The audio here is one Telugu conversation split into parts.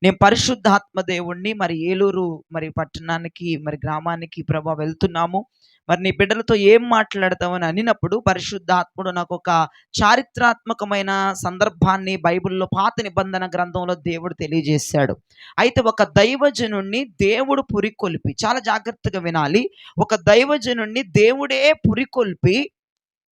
నేను పరిశుద్ధాత్మ దేవుణ్ణి మరి ఏలూరు మరి పట్టణానికి మరి గ్రామానికి ప్రభా వెళ్తున్నాము, మరి నీ బిడ్డలతో ఏం మాట్లాడతామని అనినప్పుడు పరిశుద్ధాత్ముడు నాకు ఒక చారిత్రాత్మకమైన సందర్భాన్ని బైబిల్లో పాత నిబంధన గ్రంథంలో దేవుడు తెలియజేశాడు. అయితే ఒక దైవజనుణ్ణి దేవుడు పురికొల్పి, చాలా జాగ్రత్తగా వినాలి, ఒక దైవజనుణ్ణి దేవుడే పురికొల్పి,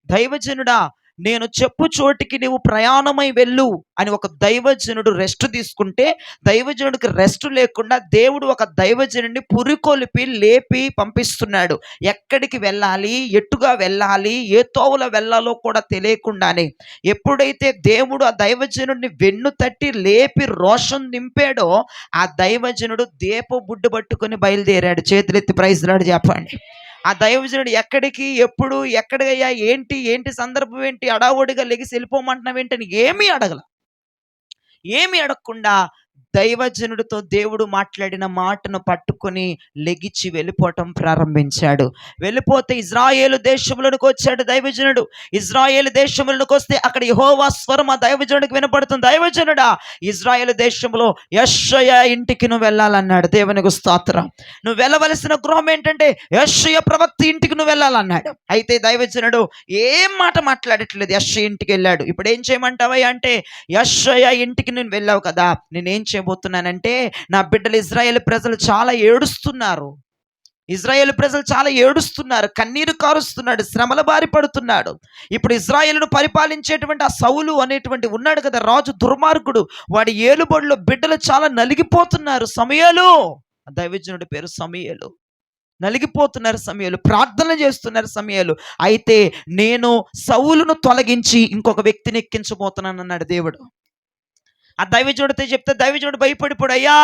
దైవజనుడా నేను చెప్పు చోటికి నువ్వు ప్రయాణమై వెళ్ళు అని ఒక దైవజనుడు రెస్ట్ తీసుకుంటే, దైవజనుడికి రెస్ట్ లేకుండా దేవుడు ఒక దైవజనుడిని పురికొలిపి లేపి పంపిస్తున్నాడు. ఎక్కడికి వెళ్ళాలి, ఎట్టుగా వెళ్ళాలి, ఏ తోవలో వెళ్ళాలో కూడా తెలియకుండానే ఎప్పుడైతే దేవుడు ఆ దైవజనుడిని వెన్ను తట్టి లేపి రోషం నింపాడో, ఆ దైవజనుడు దీప బుడ్డు పట్టుకొని బయలుదేరాడు. చేతులెత్తి ప్రైజ్ లార్డ్ చెప్పండి. ఆ దైవజనుడు ఎక్కడికి, ఎప్పుడు, ఎక్కడికయ్యా, ఏంటి సందర్భం ఏంటి, అడావుడిగా లెగిసి వెళ్ళిపోమంటున్నావు ఏంటని ఏమీ అడగకుండా దైవజనుడితో దేవుడు మాట్లాడిన మాటను పట్టుకొని లెగిచి వెళ్ళిపోవటం ప్రారంభించాడు. వెళ్ళిపోతే ఇజ్రాయేలు దేశంలోనికి వచ్చాడు దైవజనుడు. ఇజ్రాయేలు దేశంలోనికి వస్తే అక్కడ యెహోవా స్వరం ఆ దైవజనుడికి వినపడుతుంది. దైవజనుడా, ఇజ్రాయేలు దేశంలో యెషయా ఇంటికి నువ్వు వెళ్ళాలన్నాడు. దేవునికి స్తోత్రం. నువ్వు వెళ్ళవలసిన గృహం ఏంటంటే యెషయా ప్రవక్త ఇంటికి నువ్వు వెళ్ళాలన్నాడు. అయితే దైవజనుడు ఏం మాట మాట్లాడట్లేదు. యెషయా ఇంటికి వెళ్ళాడు. ఇప్పుడు ఏం చేయమంటావయ్యా అంటే, యెషయా ఇంటికి నేను వెళ్ళావు కదా, నేనేం చేయబోతున్నానంటే, నా బిడ్డలు ఇజ్రాయేల్ ప్రజలు చాలా ఏడుస్తున్నారు, కన్నీరు కారుస్తున్నాడు, శ్రమల బారి పడుతున్నాడు. ఇప్పుడు ఇజ్రాయేలును పరిపాలించేటువంటి ఆ సౌలు అనేటువంటి ఉన్నాడు కదా రాజు, దుర్మార్గుడు, వాడి ఏలుబడిలో బిడ్డలు చాలా నలిగిపోతున్నారు. సమూయేలు, దైవజనుడి పేరు సమూయేలు, నలిగిపోతున్నారు సమూయేలు, ప్రార్థన చేస్తున్నారు సమూయేలు. అయితే నేను సౌలును తొలగించి ఇంకొక వ్యక్తిని ఎక్కించబోతున్నాను అన్నాడు దేవుడు. ఆ దైవజనుడితో చెప్తే దైవజనుడు భయపడిపోడు. అయ్యా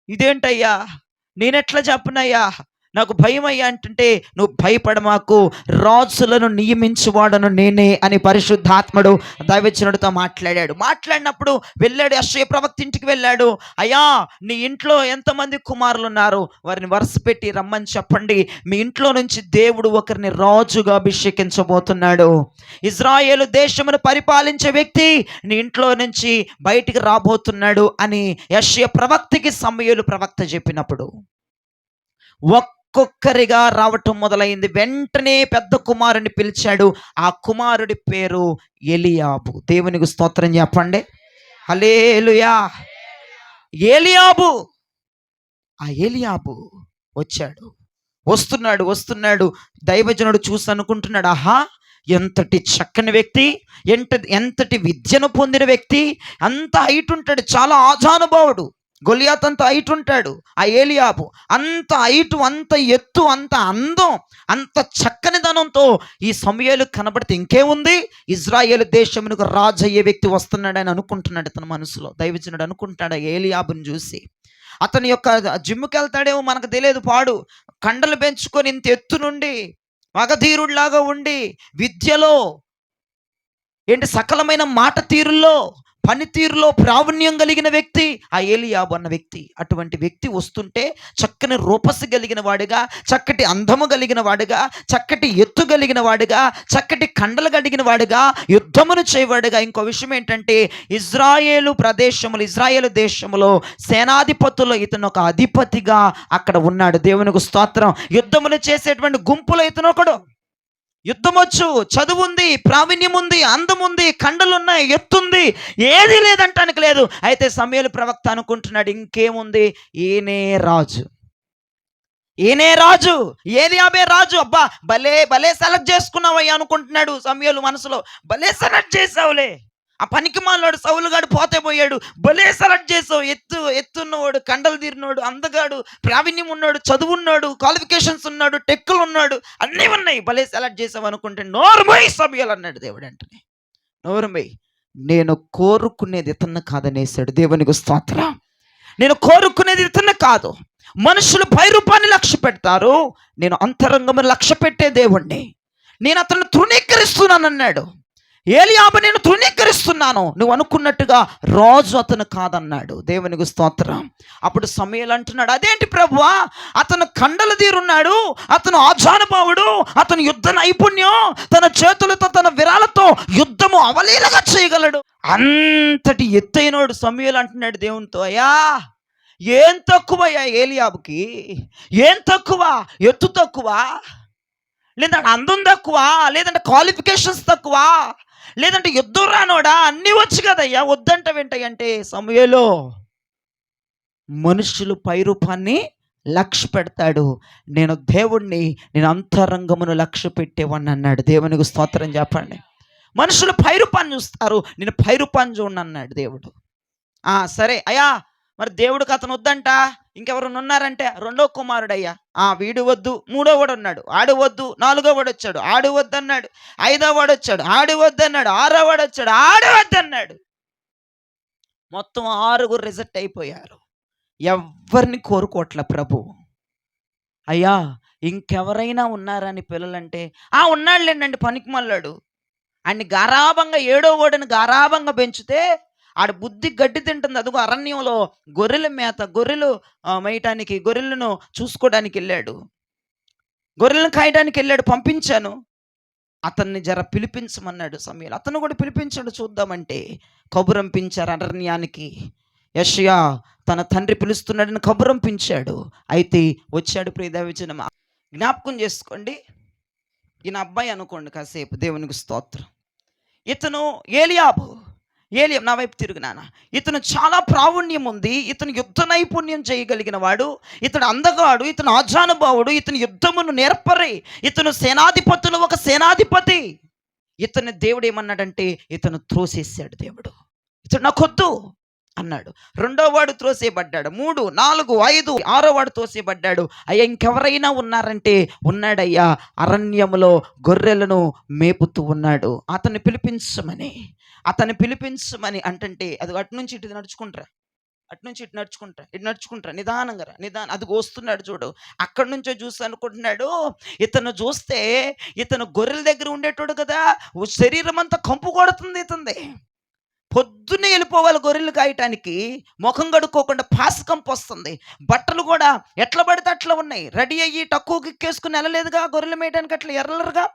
ఇదేంటయ్యా, నేనెట్లా చెప్పనయ్యా, నాకు భయం అయ్యా అంటుంటే, నువ్వు భయపడమాకు, రాజులను నియమించువాడను నేనే అని పరిశుద్ధాత్ముడు దైవజనుడితో మాట్లాడినప్పుడు వెళ్ళాడు. యెషయా ప్రవక్త ఇంటికి వెళ్ళాడు. అయ్యా, నీ ఇంట్లో ఎంతమంది కుమారులు ఉన్నారు, వారిని వరుస పెట్టి రమ్మని చెప్పండి, మీ ఇంట్లో నుంచి దేవుడు ఒకరిని రాజుగా అభిషేకించబోతున్నాడు. ఇజ్రాయేలు దేశమును పరిపాలించే వ్యక్తి నీ ఇంట్లో నుంచి బయటికి రాబోతున్నాడు అని యెషయా ప్రవక్తకి సమూయేలు ప్రవక్త చెప్పినప్పుడు ఒక్కొక్కరిగా రావటం మొదలైంది. వెంటనే పెద్ద కుమారుని పిలిచాడు. ఆ కుమారుడి పేరు ఎలియాబు. దేవునికి స్తోత్రం చెప్పండి. హల్లెలూయా. ఆ ఎలియాబు వచ్చాడు. వస్తున్నాడు. దైవజనుడు చూసి అనుకుంటున్నాడు, ఆహా, ఎంతటి చక్కని వ్యక్తి, ఎంతటి విద్యను పొందిన వ్యక్తి, అంత హైట్ ఉంటాడు, చాలా ఆజానుభావుడు. గొలియాత్ అంత హైట్ ఉంటాడు, ఆ ఏలియాబు అంత హైటు, అంత ఎత్తు, అంత అందం, అంత చక్కనిదనంతో ఈ సమూయేలు కనబడితే ఇంకేముంది, ఇజ్రాయేలు దేశమునకు రాజు అయ్యే వ్యక్తి వస్తున్నాడని అనుకుంటున్నాడు తన మనసులో. దైవజనుడు అనుకుంటాడు ఏలియాబుని చూసి, అతని యొక్క జిమ్కి వెళ్తాడేమో మనకు తెలియదు, పాడు కండలు పెంచుకొని ఇంత ఎత్తు నుండి మగధీరుడిలాగా ఉండి, విద్యలో సకలమైన మాట తీరుల్లో, పనితీరులో ప్రావీణ్యం కలిగిన వ్యక్తి ఆ ఏలియాబు అన్న వ్యక్తి. అటువంటి వ్యక్తి వస్తుంటే చక్కని రూపసి కలిగిన వాడుగా, చక్కటి అందము కలిగిన వాడుగా, చక్కటి ఎత్తు కలిగిన వాడుగా, చక్కటి కండలు కలిగిన వాడుగా, యుద్ధమును చేయవాడుగా. ఇంకో విషయం ఏంటంటే, ఇజ్రాయేలు దేశములో సేనాధిపతుల్లో ఇతను ఒక అధిపతిగా అక్కడ ఉన్నాడు. దేవునికి స్తోత్రం. యుద్ధములు చేసేటువంటి గుంపులో ఇతను ఒకడు. యుద్ధం వచ్చు, చదువుంది, ప్రావీణ్యం ఉంది, అందం ఉంది, కండలున్నాయి, ఎత్తుంది, ఏది లేదంటానికి లేదు. అయితే సమూయేలు ప్రవక్త అనుకుంటున్నాడు, ఇంకేముంది, ఈయనే రాజు, ఏలియాబే రాజు. అబ్బా, భలే సెలెక్ట్ చేసుకున్నావయ్యా అనుకుంటున్నాడు సమూయేలు మనసులో. భలే సెలెక్ట్ చేసావులే, ఆ పనికి మాలోడు సౌలుగాడు పోతే పోయాడు, భలే సెలెక్ట్ చేసావు, ఎత్తున్నవాడు, కండలు తీరినోడు, అందగాడు, ప్రావీణ్యం ఉన్నాడు, చదువున్నాడు, క్వాలిఫికేషన్స్ ఉన్నాడు, టెక్కులు ఉన్నాడు, అన్నీ ఉన్నాయి, భలే సెలెక్ట్ చేసావు అనుకుంటే, నోరుమోయ్ సమూయేలు అన్నాడు దేవుడు. అంటే నోరుమోయ్, నేను కోరుకునేది ఇతన్ని కాదనేసాడు. దేవునికి స్తోత్రం. నేను కోరుకునేది ఇతన్ని కాదు. మనుషులు పై రూపాన్ని లక్ష్య పెడతారు, నేను అంతరంగమును లక్ష్య పెట్టే దేవుణ్ణి. నేను అతన్ని తృణీకరిస్తున్నాను అన్నాడు. ఏలియాబు నేను తృణీకరిస్తున్నాను చూస్తున్నాను, నువ్వు అనుకున్నట్టుగా రాజు అతను కాదన్నాడు. దేవునికి స్తోత్రం. అప్పుడు సమూయేలు అంటున్నాడు, అదేంటి ప్రభువా, అతను కండలు తీరున్నాడు, అతను ఆజానుభావుడు, అతను యుద్ధ నైపుణ్యం, తన చేతులతో తన విరాలతో యుద్ధము అవలీలగా చేయగలడు. అంతటి ఎత్తైనోడు సమూయేలు అంటున్నాడు దేవునితో, అయ్యా ఏం తక్కువయ్యా ఏలియాబుకి, ఏం తక్కువ, ఎత్తు తక్కువ, లేదంటే అందం తక్కువ, లేదంటే క్వాలిఫికేషన్స్ తక్కువ, లేదంటే యుద్ధం రానోడా, అన్నీ వచ్చు కదయ్యా, వద్దంట వింటాయంటే సమూయేలు మనుషులు పైరూపాన్ని లక్ష్య పెడతాడు, నేను దేవుణ్ణి, నేను అంతరంగమును లక్ష్య పెట్టేవాడిని అన్నాడు. దేవునికి స్తోత్రం చెప్పండి. మనుషులు పైరూపాన్ని చూస్తారు, నేను పైరూపాన్ని చూడను అన్నాడు దేవుడు. సరే అయ్యా, మరి దేవుడికి అతను వద్దంట, ఇంకెవరన్నా ఉన్నారంటే రెండో కుమారుడయ్యా, వీడు వద్దు, మూడో వాడు ఉన్నాడు, ఆడు వద్దు, నాలుగో వాడు వచ్చాడు, ఆడు వద్దన్నాడు, ఐదో వాడు వచ్చాడు, ఆడు వద్దన్నాడు, ఆరో వాడు వచ్చాడు, ఆడు వద్దన్నాడు. మొత్తం 6 రిజెక్ట్ అయిపోయారు. ఎవరిని కోరుకోవట్లే ప్రభు. అయ్యా ఇంకెవరైనా ఉన్నారని పిల్లలంటే ఉన్నాడులేండి పనికి మళ్ళాడు, అన్ని గారాభంగా 7వ వాడిని గారాభంగా పెంచితే ఆడ బుద్ధి గడ్డి తింటుంది. అదిగో అరణ్యంలో గొర్రెల మేత, గొర్రెలు మేయటానికి, గొర్రెలను చూసుకోవడానికి వెళ్ళాడు, గొర్రెలను కాయడానికి వెళ్ళాడు, పంపించాను. అతన్ని జర పిలిపించమన్నాడు సమూయేలు. అతను కూడా పిలిపించాడు చూద్దామంటే కబురంపించారు అరణ్యానికి. యెషయా తన తండ్రి పిలుస్తున్నాడని కబురంపించాడు. అయితే వచ్చాడు. ప్రియదేవజనమా జ్ఞాపకం చేసుకోండి, ఈయన అబ్బాయి అనుకోండి కాసేపు, దేవునికి స్తోత్రం. ఇతను ఏలియాబు, నా వైపు తిరుగు నాన్న. ఇతను చాలా ప్రావీణ్యం ఉంది, ఇతను యుద్ధ నైపుణ్యం చేయగలిగిన వాడు, ఇతడు అందగాడు, ఇతను ఆజానుభావుడు, ఇతను యుద్ధమును నేర్పరి, ఇతను సేనాధిపతులు ఒక సేనాధిపతి. ఇతని దేవుడు ఏమన్నాడంటే ఇతను త్రోసేసాడు. దేవుడు ఇతడు నాకొద్దు అన్నాడు. 2వ వాడు త్రోసేయబడ్డాడు, 3, 4, 5, 6వ వాడు త్రోసేయబడ్డాడు. అయ్యా ఇంకెవరైనా ఉన్నారంటే ఉన్నాడయ్యా, అరణ్యములో గొర్రెలను మేపుతూ ఉన్నాడు, అతన్ని పిలిపించమని అంటే అది అటు నుంచి ఇటు నడుచుకుంటారా, అటు నుంచి ఇటు నడుచుకుంటారా, నిదానంగా అది వస్తున్నాడు చూడు. అక్కడి నుంచో చూసి అనుకుంటున్నాడు, ఇతను చూస్తే ఇతను గొర్రెల దగ్గర ఉండేటోడు కదా, శరీరం అంతా కంపు కొడుతుంది. ఇతంది పొద్దున్నే వెళ్ళిపోవాలి గొర్రెలు కాయటానికి, ముఖం కడుక్కోకుండా పాసకంపు వస్తుంది, బట్టలు కూడా ఎట్లా పడితే అట్లా ఉన్నాయి, రెడీ అయ్యి తక్కువ గిక్కేసుకుని వెళ్ళలేదుగా గొర్రెలు మేయడానికి, అట్లా ఎర్రలుగా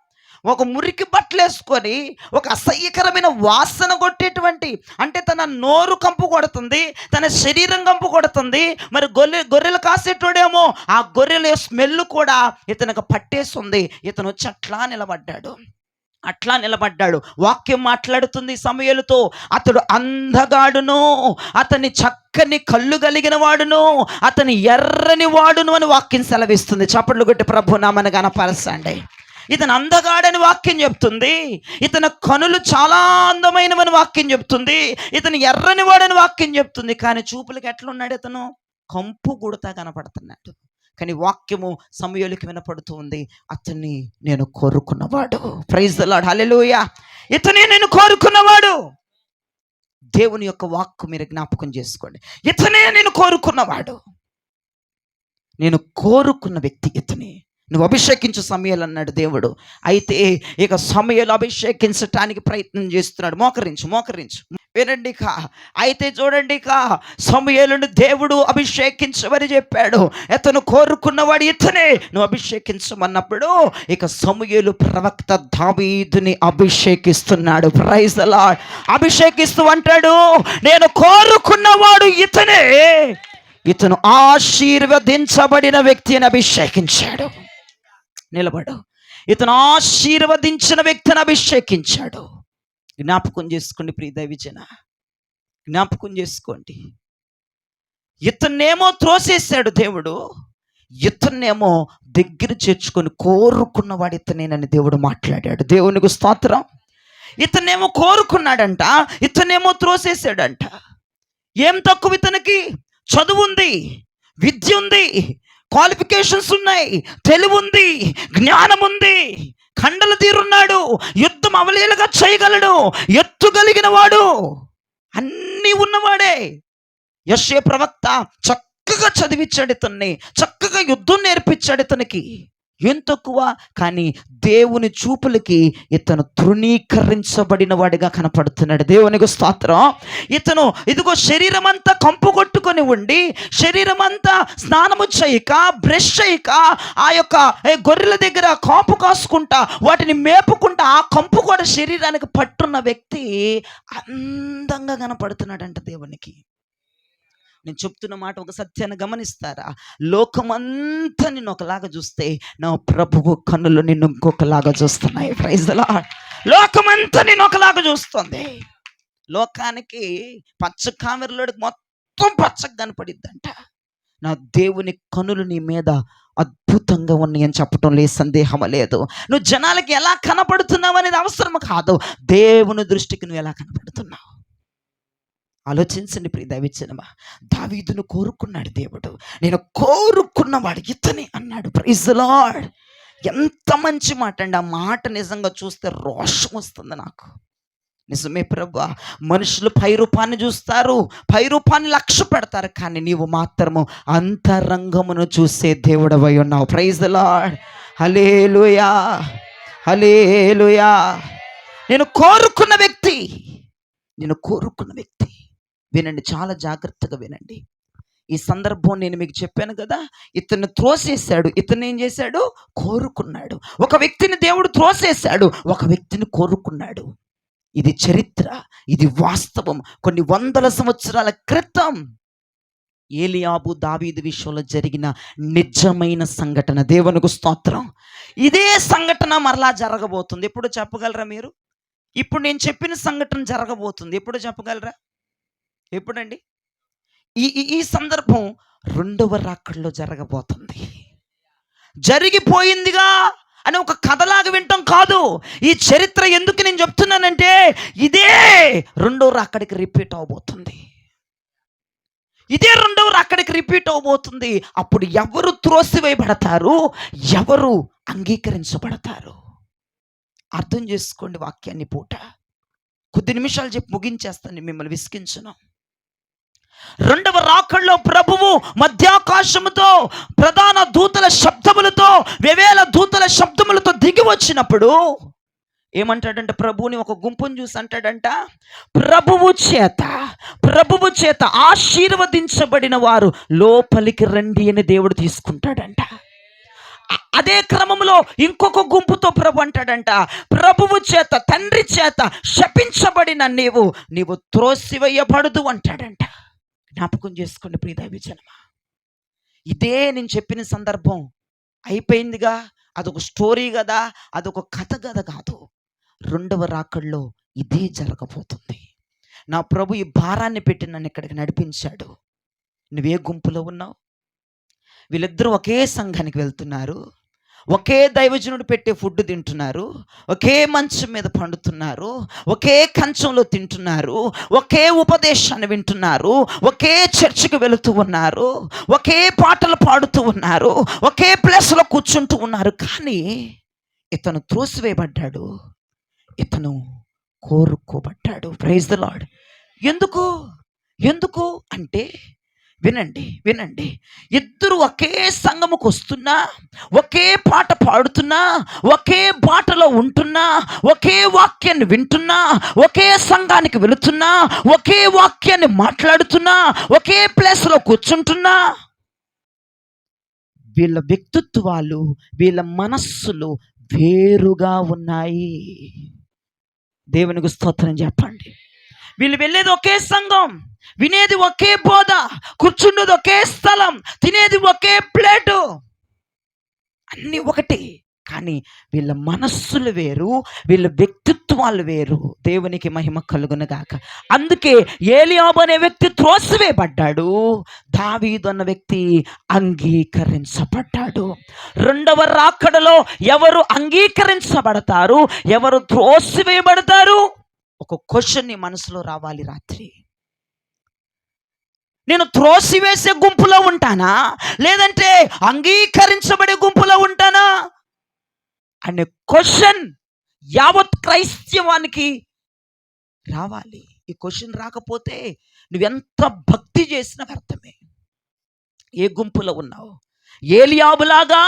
ఒక మురికి బట్టలు వేసుకొని ఒక అసహ్యకరమైన వాసన కొట్టేటువంటి, అంటే తన నోరు కంపు కొడుతుంది, తన శరీరం కంపు కొడుతుంది. మరి గొర్రెలు కాసేటోడేమో ఆ గొర్రెల స్మెల్ కూడా ఇతనికి పట్టేస్తుంది. ఇతను వచ్చి అట్లా నిలబడ్డాడు. వాక్యం మాట్లాడుతుంది సమూయేలుతో, అతడు అందగాడును, అతని చక్కని కళ్ళు కలిగిన వాడును, అతని ఎర్రని వాడును అని వాక్యం సెలవిస్తుంది. చప్పట్లు కొట్టి ప్రభు నామమున గణపరచండి. ఇతను అందగాడని వాక్యం చెప్తుంది, ఇతని కనులు చాలా అందమైనవని వాక్యం చెప్తుంది, ఇతను ఎర్రని వాడని వాక్యం చెప్తుంది. కానీ చూపులకు ఎట్లున్నాడు, ఇతను కంపు గుడతా కనపడుతున్నాడు. కానీ వాక్యము సమూయేలుకి వినపడుతూ ఉంది, అతన్ని నేను కోరుకున్నవాడు. ప్రైజ్ ది లార్డ్, హల్లెలూయా. ఇతనే నేను కోరుకున్నవాడు. దేవుని యొక్క వాక్కు మీరు జ్ఞాపకం చేసుకోండి. ఇతనే నేను కోరుకున్నవాడు, నేను కోరుకున్న వ్యక్తి ఇతనే. నువ్వు అభిషేకించు సమూయేలు అన్నాడు దేవుడు. అయితే ఇక సమూయేలు అభిషేకించటానికి ప్రయత్నం చేస్తున్నాడు. మోకరించు వినండి. అయితే చూడండి, సమూయేలును దేవుడు అభిషేకించమని చెప్పాడు. ఇతను కోరుకున్నవాడు ఇతనే, నువ్వు అభిషేకించమన్నప్పుడు ఇక సమూయేలు ప్రవక్త దావీదుని అభిషేకిస్తున్నాడు. Praise the lord. అభిషేకిస్తూ అంటాడు, నేను కోరుకున్నవాడు ఇతనే, ఇతను ఆశీర్వదించబడిన వ్యక్తిని అభిషేకించాడు. నిలబడు. ఇతను ఆశీర్వదించిన వ్యక్తిని అభిషేకించాడు. జ్ఞాపకం చేసుకోండి ప్రియ దైవజన, జ్ఞాపకం చేసుకోండి. ఇతన్నేమో త్రోసేసాడు దేవుడు, ఇతన్నేమో దగ్గర చేర్చుకొని కోరుకున్నవాడు ఇతనేనని దేవుడు మాట్లాడాడు. దేవునికి స్తోత్రం. ఇతన్నేమో కోరుకున్నాడంట, ఇతన్నేమో త్రోసేసాడంట. ఏం తక్కువ ఇతనికి? చదువు ఉంది, విద్య ఉంది, క్వాలిఫికేషన్స్ ఉన్నాయి, తెలివి ఉంది, జ్ఞానం ఉంది, కండలు తీరున్నాడు, యుద్ధం అవలీలగా చేయగలడు, ఎత్తుగలిగిన వాడు, అన్నీ ఉన్నవాడే. యెషయా ప్రవక్త చక్కగా చదివించాడు ఇతన్ని, చక్కగా యుద్ధం నేర్పించాడు ఇతనికి. ఏం తక్కువ? కానీ దేవుని చూపులకి ఇతను తృణీకరించబడిన వాడిగా కనపడుతున్నాడు. దేవునికి స్తోత్రం. ఇతను ఇదిగో శరీరం అంతా కంపు కొట్టుకొని ఉండి, శరీరం అంతా స్నానము చేయక, బ్రష్ చేయక, ఆ యొక్క గొర్రెల దగ్గర కాపు కాసుకుంటా, వాటిని మేపుకుంటా, ఆ కంపు కూడా శరీరానికి పట్టున్న వ్యక్తి అందంగా కనపడుతున్నాడంట దేవునికి. నేను చెప్తున్న మాట ఒక సత్యాన్ని గమనిస్తారా? లోకమంతా నిన్ను ఒకలాగా చూస్తే, నా ప్రభువు కన్నులు నిన్ను ఇంకొకలాగా చూస్తున్నాయి. Praise the Lord. లోకమంతా నిన్ను ఒకలాగా చూస్తుంది. లోకానికి పచ్చ కామెరలోడికి మొత్తం పచ్చగా కనపడిద్దంట. నా దేవుని కనులు నీ మీద అద్భుతంగా ఉన్నాయి అని చెప్పటం లేదు, సందేహం లేదు. నువ్వు జనాలకి ఎలా కనపడుతున్నావు అనేది అవసరం కాదు, దేవుని దృష్టికి నువ్వు ఎలా కనపడుతున్నావు ఆలోచించండి. ప్రియ దైవజనమా, దావీదును కోరుకున్నాడు దేవుడు. నేను కోరుకున్నవాడు ఇతనే అన్నాడు. Praise the Lord. ఎంత మంచి మాట అండి. ఆ మాట నిజంగా చూస్తే రోషం వస్తుంది నాకు. నిజమే ప్రభువా, మనుషులు పై రూపాన్ని చూస్తారు, పై రూపాన్ని లక్ష్య పెడతారు, కానీ నీవు మాత్రము అంతరంగమును చూసే దేవుడవై ఉన్నావు. Praise the lord. Hallelujah, hallelujah. నేను కోరుకున్న వ్యక్తి, నేను కోరుకున్న వ్యక్తి. వినండి, చాలా జాగ్రత్తగా వినండి. ఈ సందర్భం నేను మీకు చెప్పాను కదా. ఇతను త్రోసేశాడు, ఇతను ఏం చేశాడు? కోరుకున్నాడు. ఒక వ్యక్తిని దేవుడు త్రోసేశాడు, ఒక వ్యక్తిని కోరుకున్నాడు. ఇది చరిత్ర, ఇది వాస్తవం. కొన్ని వందల సంవత్సరాల క్రితం ఏలియాబు దావీదు విషయంలో జరిగిన నిజమైన సంఘటన. దేవునికి స్తోత్రం. ఇదే సంఘటన మరలా జరగబోతుంది. ఎప్పుడు చెప్పగలరా మీరు? ఇప్పుడు నేను చెప్పిన సంఘటన జరగబోతుంది. ఎప్పుడు చెప్పగలరా? ఎప్పుడండి? ఈ ఈ సందర్భం రెండవ రాకడలో జరగబోతుంది. జరిగిపోయిందిగా అని ఒక కథలాగా వింటాం కాదు. ఈ చరిత్ర ఎందుకు నేను చెప్తున్నానంటే, ఇదే రెండవ రాకడికి రిపీట్ అవబోతుంది. ఇదే రెండవ రాకడికి రిపీట్ అవబోతుంది. అప్పుడు ఎవరు త్రోసివేయబడతారు, ఎవరు అంగీకరించబడతారు? అర్థం చేసుకోండి వాక్యాన్ని. పూట కొద్ది నిమిషాలు చెప్పి ముగించేస్తాను, మిమ్మల్ని విసిగించను. రెండవ రాకడలో ప్రభువు మధ్యాకాశముతో, ప్రధాన దూతల శబ్దములతో, వేవేల దూతల శబ్దములతో దిగి వచ్చినప్పుడు ఏమంటాడంటే, ప్రభువుని ఒక గుంపును చూసి అంటాడంట, ప్రభువు చేత ఆశీర్వదించబడిన వారు లోపలికి రండి అని దేవుడు తీసుకుంటాడంట. అదే క్రమంలో ఇంకొక గుంపుతో ప్రభు అంటాడంట, ప్రభువు చేత, తండ్రి చేత శపించబడిన నీవు త్రోసివేయబడదు అంటాడంట. జ్ఞాపకం చేసుకోండి ప్రియ దైవజనమా. ఇదే నేను చెప్పిన సందర్భం అయిపోయిందిగా. అదొక స్టోరీ కదా, అదొక కథ కదా కాదు. రెండవ రాకడలో ఇదే జరగబోతుంది. నా ప్రభు ఈ భారాన్ని పెట్టి నన్ను ఇక్కడికి నడిపించాడు. నువ్వే గుంపులో ఉన్నావు? వీళ్ళిద్దరూ ఒకే సంఘానికి వెళ్తున్నారు, ఒకే దైవజనుడు పెట్టే ఫుడ్ తింటున్నారు, ఒకే మంచం మీద పండుతున్నారు, ఒకే కంచంలో తింటున్నారు, ఒకే ఉపదేశాన్ని వింటున్నారు, ఒకే చర్చికి వెళుతూ ఉన్నారు, ఒకే పాటలు పాడుతూ ఉన్నారు, ఒకే ప్లేస్లో కూర్చుంటూ ఉన్నారు. కానీ ఇతను త్రోసివేయబడ్డాడు, ఇతను కోరుకోబడ్డాడు. Praise the Lord. ఎందుకు అంటే, వినండి, ఇద్దరు ఒకే సంఘముకు వస్తున్నా, ఒకే పాట పాడుతున్నా, ఒకే బాటలో ఉంటున్నా, ఒకే వాక్యాన్ని వింటున్నా, ఒకే సంఘానికి వెళుతున్నా, ఒకే వాక్యాన్ని మాట్లాడుతున్నా, ఒకే ప్లేస్లో కూర్చుంటున్నా, వీళ్ళ వ్యక్తిత్వాలు, వీళ్ళ మనస్సులు వేరుగా ఉన్నాయి. దేవునికి స్తోత్రం చెప్పండి. వీళ్ళు వెళ్ళేది ఒకే సంఘం, వినేది ఒకే బోధ, కూర్చున్నది ఒకే స్థలం, తినేది ఒకే ప్లేటు, అన్నీ ఒకటి. కానీ వీళ్ళ మనస్సులు వేరు, వీళ్ళ వ్యక్తిత్వాలు వేరు. దేవునికి మహిమ కలుగునుగాక. అందుకే ఏలియాబు అనే వ్యక్తి త్రోసివేయబడ్డాడు, దావీదు అన్న వ్యక్తి అంగీకరించబడ్డాడు. రెండవ రాకడలో ఎవరు అంగీకరించబడతారు, ఎవరు త్రోసివేయబడతారు? ఒక క్వశ్చన్ నీ మనసులో రావాలి రాత్రి. నేను త్రోసివేసే గుంపులో ఉంటానా, లేదంటే అంగీకరించబడే గుంపులో ఉంటానా అనే క్వశ్చన్ యావత్ క్రైస్తవానికి రావాలి. ఈ క్వశ్చన్ రాకపోతే నువ్వెంత భక్తి చేసినా అర్థమే. ఏ గుంపులో ఉన్నావు? ఏలియాబులాగా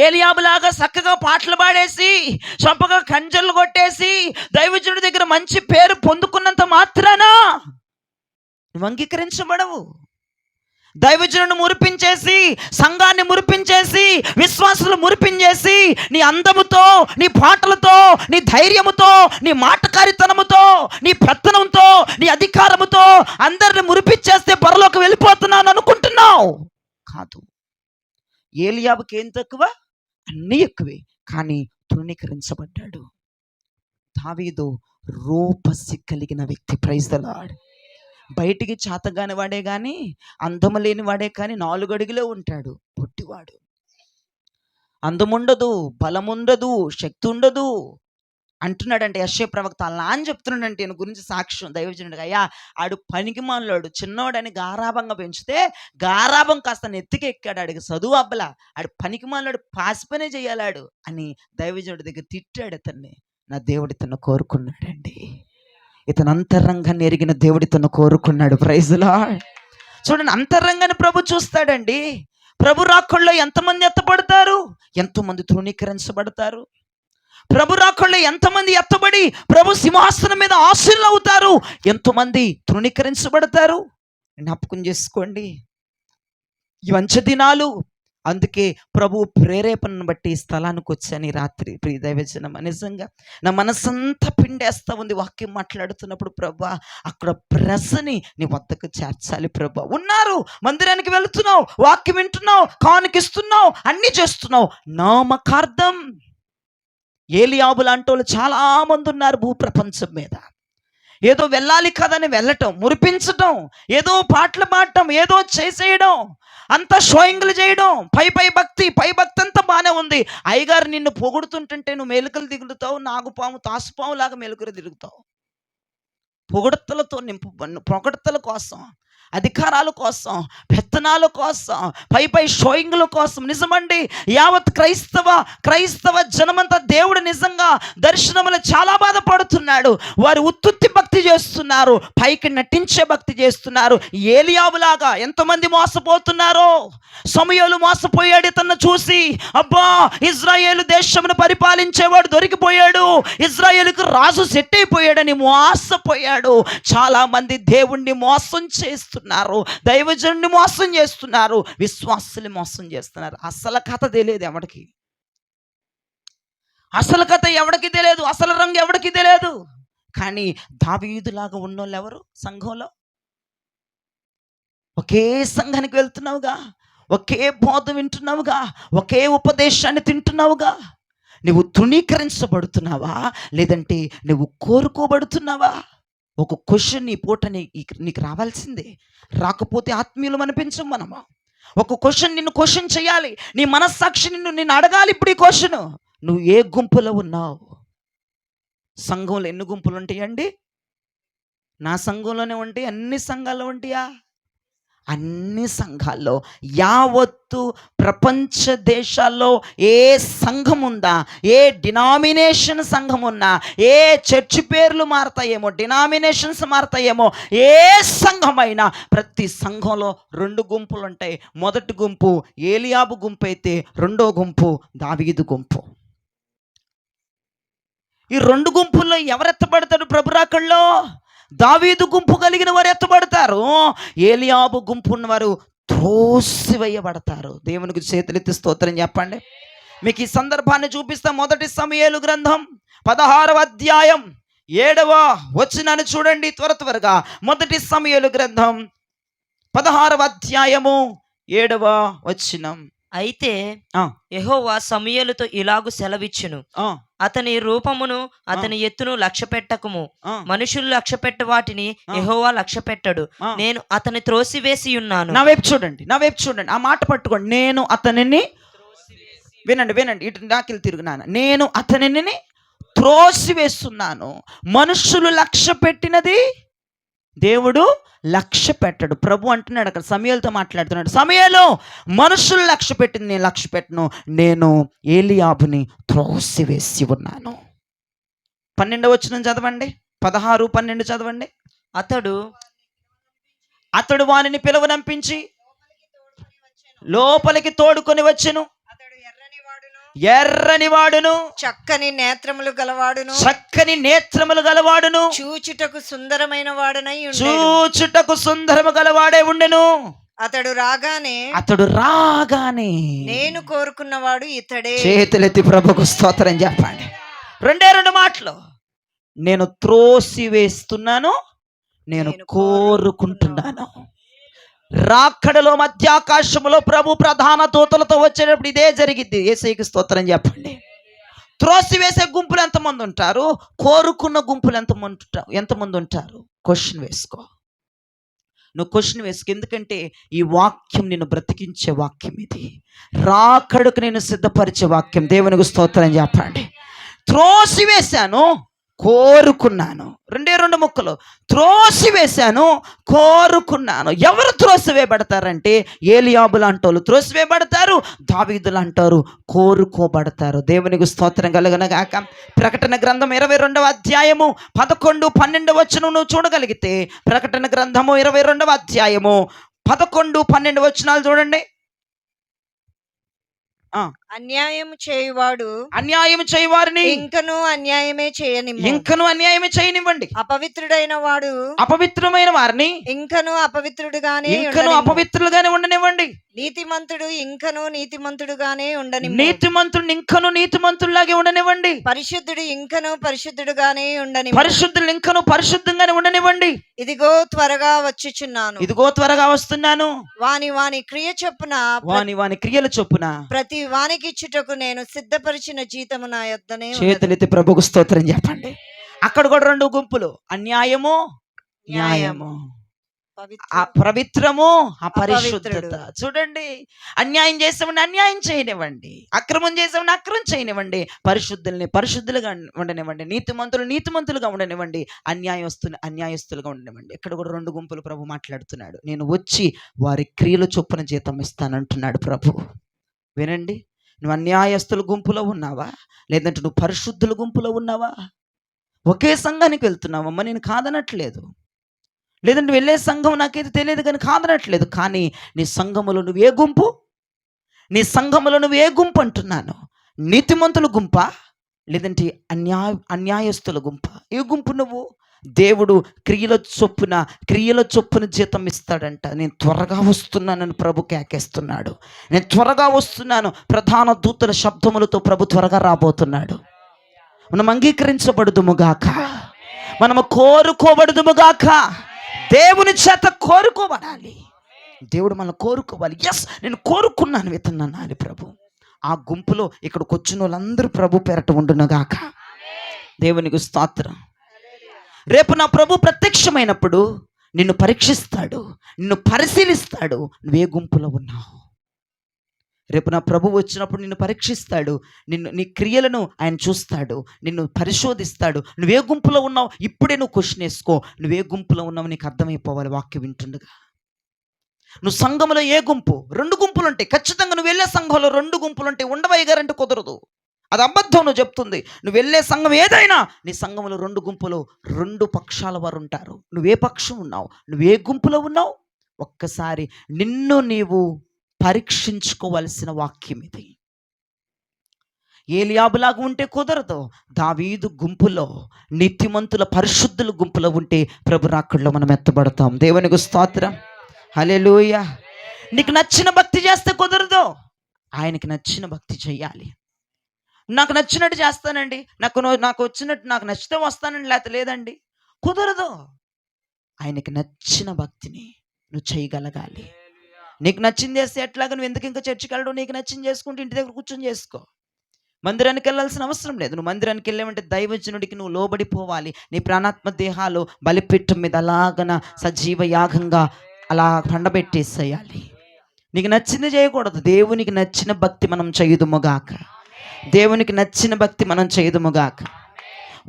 ఏలియాబులాగా చక్కగా పాటలు పాడేసి చంపగా కంజర్లు కొట్టేసి దైవజనుడి దగ్గర మంచి పేరు పొందుకున్నంత మాత్రాన నువ్వు అంగీకరించబడవు. దైవజనుని మురిపించేసి, సంఘాన్ని మురిపించేసి, విశ్వాసులు మురిపించేసి, నీ అందముతో, నీ పాటలతో, నీ ధైర్యముతో, నీ మాటకారితనముతో, నీ పెత్తనంతో, నీ అధికారముతో అందరిని మురిపించేస్తే పరలోకి వెళ్ళిపోతున్నాను అనుకుంటున్నావు. కాదు. ఏలియాబుకి ఏం తక్కువ? అన్నీ ఎక్కువే. కానీ తృణీకరించబడ్డాడు. దావీదు రూపసి కలిగిన వ్యక్తి. Praise the Lord. బయటికి చాతగాని వాడే కానీ, అందము లేని వాడే కానీ 4 అడుగులే ఉంటాడు. పొట్టివాడు, అందముండదు, బలముండదు, శక్తి ఉండదు అంటున్నాడంటే యెషయా ప్రవక్త. అలా అని చెప్తున్నాడంటే ఈయన గురించి సాక్ష్యం దైవజనుడిగా. అయ్యా, ఆడు పనికి మాలోడు, చిన్నోడని గారాభంగా పెంచితే గారాభం కాస్త నెత్తికి ఎక్కాడు. ఆడికి చదువు అబ్బలా, ఆడు పనికి మాలోడు, పాసిపనే చేయాలాడు అని దైవజనుడి దగ్గర తిట్టాడు అతన్ని. నా దేవుడు ఇతను కోరుకున్నాడండి. ఇతను అంతరంగాన్ని ఎరిగిన దేవుడు ఇతను కోరుకున్నాడు. Praise the Lord. చూడండి, అంతరంగాన్ని ప్రభు చూస్తాడండి. ప్రభు రాకడలో ఎంతమంది ఎత్తబడతారు, ఎంతోమంది తృణీకరించబడతారు. ప్రభు రాకడలో ఎంతమంది ఎత్తబడి ప్రభు సింహాసనం మీద ఆశీనులు అవుతారు, ఎంతోమంది తృణీకరించబడతారు. జ్ఞాపకం చేసుకోండి, ఈ అంచె దినాలు. అందుకే ప్రభు ప్రేరేపణను బట్టి ఈ స్థలానికి వచ్చాను ఈ రాత్రి. ప్రియ దైవజనం, నిజంగా నా మనసంతా పిండేస్తా ఉంది వాక్యం మాట్లాడుతున్నప్పుడు. ప్రభా, అక్కడ ప్రజని నీ వద్దకు చేర్చాలి. ప్రభా, ఉన్నారు, మందిరానికి వెళుతున్నావు, వాక్యం వింటున్నావు, కానుకిస్తున్నావు, అన్నీ చేస్తున్నావు, నామకార్థం. ఏలియాబు లాంటి వాళ్ళు చాలా మంది ఉన్నారు భూప్రపంచం మీద. ఏదో వెళ్ళాలి కదని వెళ్ళటం, మురిపించటం, ఏదో పాటలు పాడటం, ఏదో చేసేయడం, అంతా షోయింగ్లు చేయడం, పై భక్తి అంతా బాగానే ఉంది. అయ్యగారు నిన్ను పొగుడుతుంటుంటే నువ్వు మెలుకలు దిగుతావు, నాగుపాము తాసుపాము లాగా మెలుకలు తిరుగుతావు. పొగడతల కోసం, అధికారాల కోసం, పెత్తనాల కోసం, పై షోయింగ్ల కోసం. నిజమండి, యావత్ క్రైస్తవ జనమంతా దేవుడు నిజంగా దర్శనములు చాలా బాధపడుతున్నాడు. వారు ఉత్తుత్తి భక్తి చేస్తున్నారు, పైకి నటించే భక్తి చేస్తున్నారు. ఏలియాబులాగా ఎంతమంది మోసపోతున్నారో. సమూయేలు మోసపోయాడు ఇతన్ని చూసి. అబ్బా, ఇజ్రాయేలు దేశమును పరిపాలించేవాడు దొరికిపోయాడు, ఇజ్రాయేలుకు రాజు సెట్ అయిపోయాడని మోసపోయాడు. చాలా మంది దేవుణ్ణి మోసం చేస్తున్నారు, దైవజనుడిని మోసం చేస్తున్నారు, విశ్వాసులు మోసం చేస్తున్నారు. అసలు కథ తెలియదు ఎవడికి, అసలు కథ ఎవడికి తెలియదు, అసలు రంగు ఎవడికి తెలియదు. కానీ దావీదులాగా ఉన్నోళ్ళు ఎవరు? సంఘంలో ఒకే సంఘానికి వెళ్తున్నావుగా, ఒకే బోధ వింటున్నావుగా, ఒకే ఉపదేశాన్ని తింటున్నావుగా. నువ్వు తృణీకరించబడుతున్నావా, లేదంటే నువ్వు కోరుకోబడుతున్నావా? ఒక క్వశ్చన్ ఈ పూట నీకు రావాల్సిందే. రాకపోతే ఆత్మీయులు అనిపించం మనము. ఒక క్వశ్చన్ నిన్ను క్వశ్చన్ చేయాలి, నీ మనస్సాక్షి నిన్ను అడగాలి. ఇప్పుడు ఈ క్వశ్చన్, నువ్వు ఏ గుంపులో ఉన్నావు? సంఘంలో ఎన్ని గుంపులు ఉంటాయండి? నా సంఘంలోనే ఉంటాయి, అన్ని సంఘాల్లో ఉంటాయా? అన్ని సంఘాల్లో, యావత్తు ప్రపంచ దేశాల్లో ఏ సంఘం ఉందా, ఏ డినామినేషన్ సంఘం ఉన్నా, ఏ చర్చి పేర్లు మారతాయేమో, డినామినేషన్స్ మారతాయేమో, ఏ సంఘమైనా ప్రతి సంఘంలో 2 గుంపులు ఉంటాయి. మొదటి గుంపు ఏలియాబు గుంపు అయితే, రెండో గుంపు దావీదు గుంపు. ఈ 2 గుంపుల్లో ఎవరు ఎత్తబడతారు ప్రభు రాకడలో? దావీదు గుంపు కలిగిన వారు ఎత్తబడతారు, ఏలియాబు గుంపు ఉన్నవారు త్రోసివేయబడతారు. దేవునికి చేతులెత్తి స్తోత్రం చెప్పండి. మీకు ఈ సందర్భాన్ని చూపిస్తా. మొదటి సమూయేలు గ్రంథం 16వ అధ్యాయం 7వ వచనాన్ని చూడండి త్వరగా. మొదటి సమూయేలు గ్రంథం 16వ అధ్యాయము 7వ వచనం. అయితే యెహోవా సమూయేలుతో ఇలాగు సెలవిచ్చును, అతని రూపమును అతని ఎత్తును లక్ష్యపెట్టకుము. మనుషులు లక్ష్యపెట్ట వాటిని యెహోవా లక్ష్యపెట్టడు. నేను అతని త్రోసివేసి ఉన్నాను. నా వైపు చూడండి, ఆ మాట పట్టుకోండి. నేను అతనిని, వినండి, ఇటు నాకిల్ తిరుగునాను. నేను అతనిని త్రోసివేస్తున్నాను. మనుషులు లక్ష్య పెట్టినది దేవుడు లక్ష్య పెట్టడు. ప్రభు అంటున్నాడు అక్కడ, సమూయేలుతో మాట్లాడుతున్నాడు. సమూయేలు, మనుషులు లక్ష్య పెట్టింది నేను లక్ష్య పెట్టను, నేను ఏలియాబుని త్రోసివేసి ఉన్నాను. 12వ వచనం చదవండి, 16, 12 చదవండి. అతడు వానిని పిలువనంపించి లోపలికి తోడుకొని వచ్చెను. అతడు ఎర్రని వాడును, ఎర్రని వాడును, చక్కని నేత్రములు గలవాడును, చక్కని నేత్రములు గలవాడును, చూచుటకు సుందరమైన వాడునై ఉండెను. చూచుటకు సుందరము గలవాడే ఉండెను. అతడు రాగానే అతడు రాగానే నేను కోరుకున్నవాడు ఇతడే. చేతులెత్తి ప్రభుకు స్తోత్రం చెప్పండి. రెండే రెండు మాటలు. నేను త్రోసి వేస్తున్నాను, నేను కోరుకుంటున్నాను. రాక్కడలో మధ్యాకాశములో ప్రభు ప్రధాన దూతలతో వచ్చేటప్పుడు ఇదే జరిగిద్ది. యేసయ్యకి స్తోత్రం చెప్పండి. త్రోసివేసే గుంపులు ఎంతమంది ఉంటారు? కోరుకున్న గుంపులు ఎంతమంది ఉంటారు? క్వశ్చన్ వేసుకో. నువ్వు క్వశ్చన్ వేసుకో. ఎందుకంటే ఈ వాక్యం నిన్ను బ్రతికించే వాక్యం. ఇది రాకడకు నేను సిద్ధపరిచే వాక్యం. దేవునికి స్తోత్రం చెప్పండి. త్రోసివేశాను, కోరుకున్నాను. రెండే రెండు ముక్కలు. త్రోసివేశాను, కోరుకున్నాను. ఎవరు త్రోసివేయబడతారంటే ఏలియాబు లాంటి వాళ్ళు త్రోసివేయబడతారు, దావీదు లాంటారు కోరుకోబడతారు. దేవునికి స్తోత్రం కలుగునగాక. ప్రకటన గ్రంథం 22వ అధ్యాయము 11, 12 వచనం నువ్వు చూడగలిగితే, ప్రకటన గ్రంథము 22వ అధ్యాయము 11, 12 వచనాలు చూడండి. అన్యాయం చేయువాడు అన్యాయం చేయవారిని ఇంకను అన్యాయమే చేయనివ్వండి. అపవిత్రుడైన వాడు అపవిత్రమైన వారిని ఇంకను అపవిత్రుడుగానే అపవిత్రులుగానే ఉండనివ్వండి. నీతిమంతుడు ఇంకను నీతిమంతుడుగానే ఉండనివ్వు. నీతిమంతుడిని ఇంకను నీతిమంతుల్లాగే ఉండనివ్వండి. పరిశుద్ధుడు ఇంకను పరిశుద్ధుడుగానే ఉండనివ్వు. పరిశుద్ధులు ఇంకను పరిశుద్ధంగానే ఉండనివ్వండి. ఇదిగో త్వరగా వచ్చుచున్నాను. ఇదిగో త్వరగా వస్తున్నాను. వాని క్రియ చొప్పున వాని క్రియల చొప్పున ప్రతి వానికి ఇచ్చుటకు నేను సిద్ధపరిచిన జీతము నా యొద్దనే ఉన్నది. చేతులెత్తి ప్రభుకు స్తోత్రం చెప్పండి. అక్కడ కూడా రెండు గుంపులు, అన్యాయము, న్యాయము, పవిత్రము, అపరిశుద్ధత. చూడండి, అన్యాయం చేసామని అన్యాయం చేయనివ్వండి, అక్రమం చేసామని అక్రమం చేయనివ్వండి, పరిశుద్ధులుగా ఉండనివ్వండి, నీతిమంతులుగా ఉండనివ్వండి, అన్యాయస్తులుగా ఉండనివ్వండి. ఇక్కడ కూడా రెండు గుంపులు ప్రభు మాట్లాడుతున్నాడు. నేను వచ్చి వారి క్రియల చొప్పున జీతం ఇస్తానంటున్నాడు ప్రభు. వినండి, నువ్వు అన్యాయస్తుల గుంపులో ఉన్నావా, లేదంటే నువ్వు పరిశుద్ధుల గుంపులో ఉన్నావా? ఒకే సంఘానికి వెళ్తున్నావమ్మా, నేను కాదనట్లేదు. లేదంటే వెళ్ళే సంఘం నాకైతే తెలియదు కానీ కాదనట్లేదు. కానీ నీ సంఘములో నువ్వు ఏ గుంపు? నీ సంఘములో నువ్వు ఏ గుంపు అంటున్నాను? నీతిమంతుల గుంపా, లేదంటే అన్యాయస్తుల గుంపా? ఏ గుంపు నువ్వు? దేవుడు క్రియల చొప్పున జీతం ఇస్తాడంట. నేను త్వరగా వస్తున్నానని ప్రభు కేకేస్తున్నాడు. నేను త్వరగా వస్తున్నాను. ప్రధాన దూతల శబ్దములతో ప్రభు త్వరగా రాబోతున్నాడు. మనం అంగీకరించబడుదుముగాక, మనము కోరుకోబడుదుముగాక. దేవుని చేత కోరుకోబడాలి. దేవుడు మనం కోరుకోవాలి. ఎస్, నేను కోరుకున్నాను, విత్తన్నాను ప్రభు. ఆ గుంపులో ఇక్కడికి వచ్చిన వాళ్ళందరూ ప్రభు పేరట ఉండునుగాక. దేవునికి స్తోత్రం. రేపు నా ప్రభు ప్రత్యక్షమైనప్పుడు నిన్ను పరీక్షిస్తాడు, నిన్ను పరిశీలిస్తాడు. నువ్వే గుంపులో ఉన్నావు? రేపు నా ప్రభు వచ్చినప్పుడు నిన్ను పరీక్షిస్తాడు, నీ క్రియలను ఆయన చూస్తాడు, నిన్ను పరిశోధిస్తాడు. నువ్వే గుంపులో ఉన్నావు? ఇప్పుడే నువ్వు క్వశ్చన్ వేసుకో. నువ్వే గుంపులో ఉన్నావు నీకు అర్థమైపోవాలి వాక్యం వింటుండగా. నువ్వు సంఘంలో ఏ గుంపు? రెండు గుంపులు ఉంటాయి ఖచ్చితంగా. నువ్వు వెళ్ళే సంఘంలో రెండు గుంపులు ఉంటాయి. ఉండవయ్య గారంటే కుదరదు, అది అబద్ధం. నువ్వు చెప్తుంది. నువ్వు వెళ్ళే సంఘం ఏదైనా, నీ సంఘంలో రెండు గుంపులు, రెండు పక్షాల వారు ఉంటారు. నువ్వే పక్షం ఉన్నావు? నువ్వే గుంపులో ఉన్నావు? ఒక్కసారి నిన్ను నీవు పరీక్షించుకోవలసిన వాక్యం ఇది. ఏలియాబులాగా ఉంటే కుదరదు. దావీదు గుంపులో, నీతిమంతుల పరిశుద్ధుల గుంపులో ఉంటే ప్రభు రాకడలో మనం ఎత్తబడతాం. దేవునికి స్తోత్రం, హల్లెలూయా. నీకు నచ్చిన భక్తి చేస్తే కుదరదు, ఆయనకి నచ్చిన భక్తి చెయ్యాలి. నాకు నచ్చినట్టు చేస్తానండి, నాకు వచ్చినట్టు, నాకు నచ్చితే వస్తానండి, లేకపోతే లేదండి, కుదరదు. ఆయనకి నచ్చిన భక్తిని నువ్వు చేయగలగాలి. నీకు నచ్చింది చేస్తే ఎట్లాగా? నువ్వు ఎందుకు ఇంకా చర్చికి వెళ్ళడం? నీకు నచ్చింది చేసుకుంటే ఇంటి దగ్గర కూర్చొని చేసుకో. మందిరానికి వెళ్ళాల్సిన అవసరం లేదు. నువ్వు మందిరానికి వెళ్ళామంటే దైవజనుడికి నువ్వు లోబడిపోవాలి. నీ ప్రాణాత్మ దేహాలు బలిపీఠం మీద అలాగన సజీవ యాగంగా అలా పండబెట్టేసేయాలి. నీకు నచ్చింది చేయకూడదు. దేవునికి నచ్చిన భక్తి మనం చేయుదుముగాక. దేవునికి నచ్చిన భక్తి మనం చేయుదుముగాక.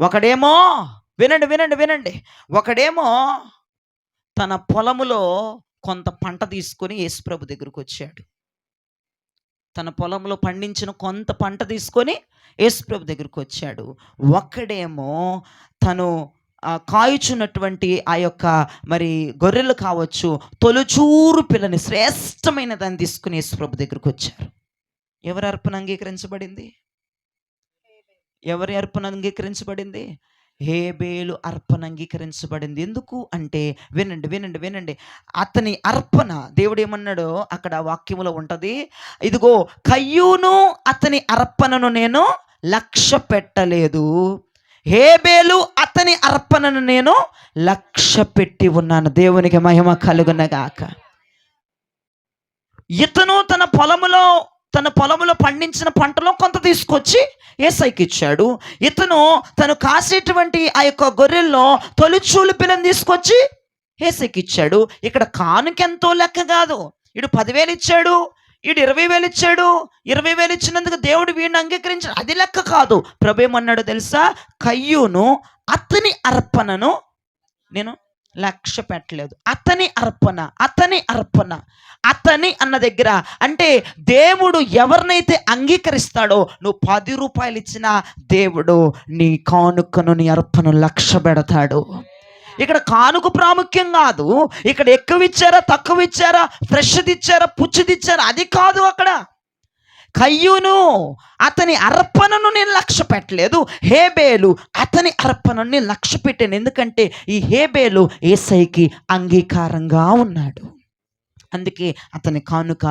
ఒకడేమో వినండి, ఒకడేమో తన పొలములో కొంత పంట తీసుకొని యేసుప్రభు దగ్గరకు వచ్చాడు. తన పొలంలో పండించిన కొంత పంట తీసుకొని యేసుప్రభు దగ్గరకు వచ్చాడు. ఒకడేమో తను కాయుచున్నటువంటి ఆ యొక్క మరి గొర్రెలు కావచ్చు, తొలిచూరు పిల్లని శ్రేష్టమైన దాన్ని తీసుకుని యేసు ప్రభు దగ్గరికి వచ్చారు. ఎవరి అర్పణ అంగీకరించబడింది? ఎవరి అర్పణ అంగీకరించబడింది? హేబేలు అర్పణ అంగీకరించబడింది. ఎందుకు అంటే వినండి వినండి వినండి, అతని అర్పణ దేవుడు ఏమన్నాడో అక్కడ వాక్యములో ఉంటది. ఇదిగో కయ్యూను అతని అర్పణను నేను లక్ష్య పెట్టలేదు, హేబేలు అతని అర్పణను నేను లక్ష్య పెట్టి ఉన్నాను. దేవునికి మహిమ కలుగునగాక. ఇతను తన పొలములో పండించిన పంటలో కొంత తీసుకొచ్చి యేసయ్యకి ఇచ్చాడు. ఇతను తను కాసేటువంటి ఆ యొక్క గొర్రెల్లో తొలిచూలు పిల్లని తీసుకొచ్చి యేసయ్యకి ఇచ్చాడు. ఇక్కడ కానుకెంతో లెక్క కాదు. ఇడు 10,000 ఇచ్చాడు, ఈడు 20,000 ఇచ్చాడు. 20,000 ఇచ్చినందుకు దేవుడు వీడిని అంగీకరించాడు, అది లెక్క కాదు. ప్రభు ఏమన్నాడు తెలుసా? కయ్యూను అతని అర్పణను నేను లక్ష్య పెట్టలేదు. అతని అర్పణ అతని అన్న దగ్గర అంటే దేవుడు ఎవరినైతే అంగీకరిస్తాడో, నువ్వు 10 రూపాయలు ఇచ్చినా దేవుడు నీ కానుకను నీ అర్పణను లక్ష్య పెడతాడు. ఇక్కడ కానుక ప్రాముఖ్యం కాదు. ఇక్కడ ఎక్కువ ఇచ్చారా తక్కువ ఇచ్చారా, ఫ్రెష్ది ఇచ్చారా పుచ్చిది ఇచ్చారా, అది కాదు. అక్కడ కయ్యూను అతని అర్పణను నేను లక్ష్య పెట్టలేదు, హేబేలు అతని అర్పణను నేను లక్ష్య పెట్టాను. ఎందుకంటే ఈ హేబేలు యేసయ్యకి అంగీకారంగా ఉన్నాడు, అందుకే అతని కానుక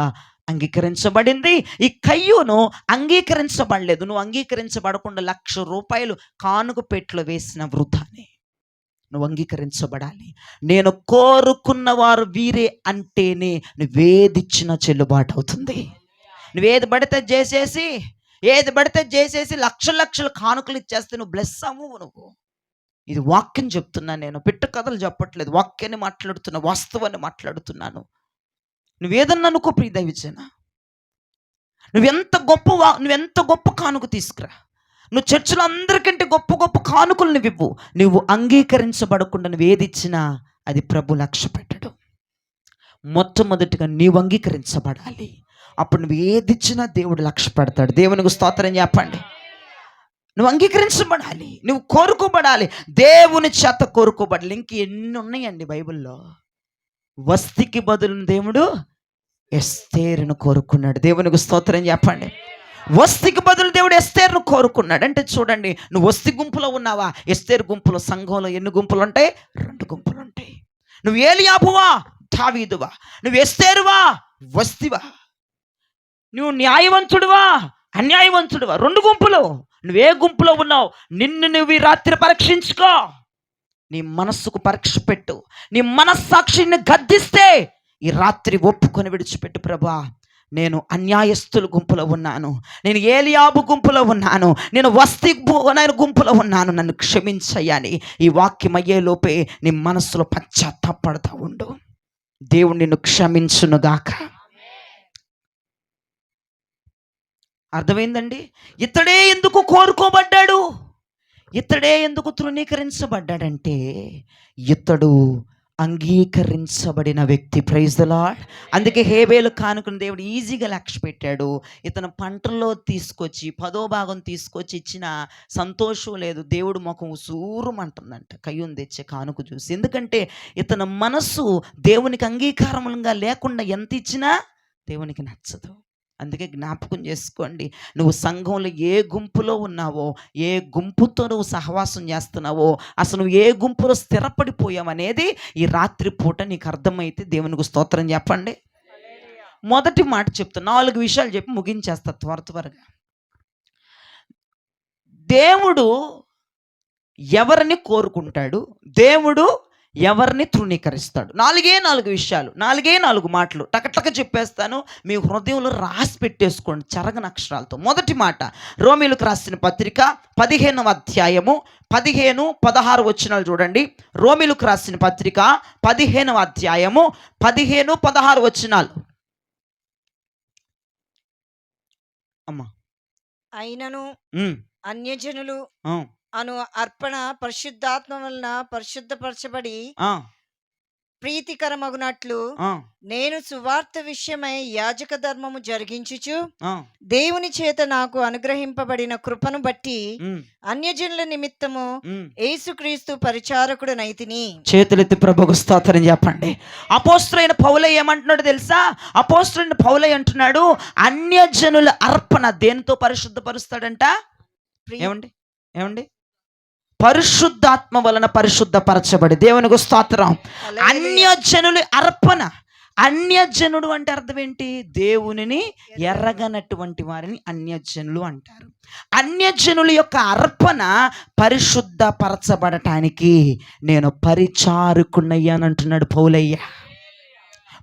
అంగీకరించబడింది. ఈ కయ్యూను అంగీకరించబడలేదు. నువ్వు అంగీకరించబడకుండా 1,00,000 రూపాయలు కానుక పెట్టులో వేసిన వృధానే. నువ్వు అంగీకరించబడాలి. నేను కోరుకున్న వారు వీరే అంటేనే నువ్వేదిచ్చిన చెల్లుబాటు అవుతుంది. నువ్వేది పడితే చేసేసి లక్షలు కానుకలు ఇచ్చేస్తే నువ్వు బ్లెస్ అవ్వవు. నువ్వు ఇది వాక్యం చెప్తున్నాను, నేను పిట్ట కథలు చెప్పట్లేదు, వాక్యాన్ని మాట్లాడుతున్నా, వాస్తవాన్ని మాట్లాడుతున్నాను. నువ్వేదన్నా అనుకో ప్రియ దైవజన, నువ్వెంత గొప్ప కానుక తీసుకురా, నువ్వు చర్చిలో అందరికంటే గొప్ప గొప్ప కానుకలు నువ్వు నువ్వు అంగీకరించబడకుండా నువ్వేది ఇచ్చినా అది ప్రభు లక్ష్య పెట్టడు. మొట్టమొదటిగా నీవు అంగీకరించబడాలి, అప్పుడు నువ్వు ఏది ఇచ్చినా దేవుడు లక్ష్య పెడతాడు. దేవునికి స్తోత్రం చెప్పండి. నువ్వు అంగీకరించబడాలి, నువ్వు కోరుకోబడాలి, దేవుని చేత కోరుకోబడాలి. ఇంక ఎన్ని ఉన్నాయండి బైబిల్లో. వస్తికి బదులు దేవుడు ఎస్తేరును కోరుకున్నాడు. దేవునికి స్తోత్రం చెప్పండి. వస్తికి బదులు దేవుడు ఎస్తేరును కోరుకున్నాడు. అంటే చూడండి, నువ్వు వస్తి గుంపులో ఉన్నావా, ఎస్తేరు గుంపులో, సంఘంలో ఎన్ని గుంపులు ఉంటాయి? 2 గుంపులు ఉంటాయి. నువ్వు ఏలియాబువా, దావీదువా, నువ్వు ఎస్తేరువా, వస్తివా, నువ్వు న్యాయవంతుడువా, అన్యాయవంతుడువా, 2 గుంపులు. నువ్వే గుంపులో ఉన్నావు? నిన్ను నువ్వు ఈ రాత్రి పరీక్షించుకో. నీ మనస్సుకు పరీక్ష పెట్టు. నీ మనస్సాక్షిని గద్దిస్తే ఈ రాత్రి ఒప్పుకొని విడిచిపెట్టు. ప్రభా, నేను అన్యాయస్తుల గుంపులో ఉన్నాను, నేను ఏలియాబు గుంపులో ఉన్నాను, నేను వస్తి గుంపులో ఉన్నాను, నన్ను క్షమించయ్యని ఈ వాక్యం అయ్యేలోపే నీ మనస్సులో పశ్చాత్తాపడతా ఉండు. దేవుడు నిన్ను క్షమించునుగాక. అర్థమైందండి? ఇతడే ఎందుకు కోరుకోబడ్డాడు, ఇతడే ఎందుకు తృణీకరించబడ్డాడంటే ఇతడు అంగీకరించబడిన వ్యక్తి. Praise the Lord. అందుకే హేబేలు కానుకను దేవుడు ఈజీగా లక్ష్య పెట్టాడు. ఇతను పంటల్లో తీసుకొచ్చి 10వ భాగం తీసుకొచ్చి ఇచ్చిన సంతోషం లేదు. దేవుడు ముఖం సూరుమంటుందంట కయ్యూను తెచ్చే కానుక చూసి. ఎందుకంటే ఇతని మనస్సు దేవునికి అంగీకారంగా లేకుండా ఎంత ఇచ్చినా దేవునికి నచ్చదు. అందుకే జ్ఞాపకం చేసుకోండి, నువ్వు సంఘంలో ఏ గుంపులో ఉన్నావో, ఏ గుంపుతో నువ్వు సహవాసం చేస్తున్నావో, అసలు నువ్వు ఏ గుంపులో స్థిరపడిపోయావు అనేది ఈ రాత్రి పూట నీకు అర్థమైతే దేవునికి స్తోత్రం చెప్పండి. మొదటి మాట చెప్తా, 4 విషయాలు చెప్పి ముగించేస్తా త్వరగా. దేవుడు ఎవరిని కోరుకుంటాడు, దేవుడు ఎవరిని తృణీకరిస్తాడు. 4 విషయాలు, 4 మాటలు టకటక చెప్పేస్తాను. మీ హృదయంలో రాసి పెట్టేసుకోండి చెరగని అక్షరాలతో. మొదటి మాట, రోమీయులకు రాసిన పత్రిక 15వ అధ్యాయము 15-16 వచనాలు చూడండి. రోమీయులకు రాసిన పత్రిక 15వ అధ్యాయము 15-16 వచనాలు. అమ్మా, అయినను అన్యజనులు అను అర్పణ పరిశుద్ధాత్మ వలన పరిశుద్ధపరచబడి ప్రీతికరమగునట్లు ఆ, నేను సువార్త విషయమై యాజక ధర్మము జరిగించుచు ఆ, దేవుని చేత నాకు అనుగ్రహింపబడిన కృపను బట్టి ఉమ్, అన్యజనుల నిమిత్తము ఉమ్. యేసుక్రీస్తు పరిచారకుడు నైతిని. చేతులెత్తి ప్రభుకు స్తోత్రం చెప్పండి. అపోస్తులైన పౌలయ్య ఏమంటున్నాడు తెలుసా? అపోస్తులైన పౌలయ్య అంటున్నాడు, అన్యజనుల అర్పణ దేనితో పరిశుద్ధపరుస్తాడంట? ఏమండి ఏమండి పరిశుద్ధాత్మ వలన పరిశుద్ధపరచబడి. దేవునికి స్తోత్రం. హల్లెలూయా. అన్యజనుల అర్పణ. అన్యజనుడు అంటే అర్థం ఏంటి? దేవునిని ఎర్రగనటువంటి వారిని అన్యజనులు అంటారు. అన్యజనుల యొక్క అర్పణ పరిశుద్ధపరచబడటానికి నేను పరిచారకున్నయ్యానంటున్నాడు పౌలయ్య.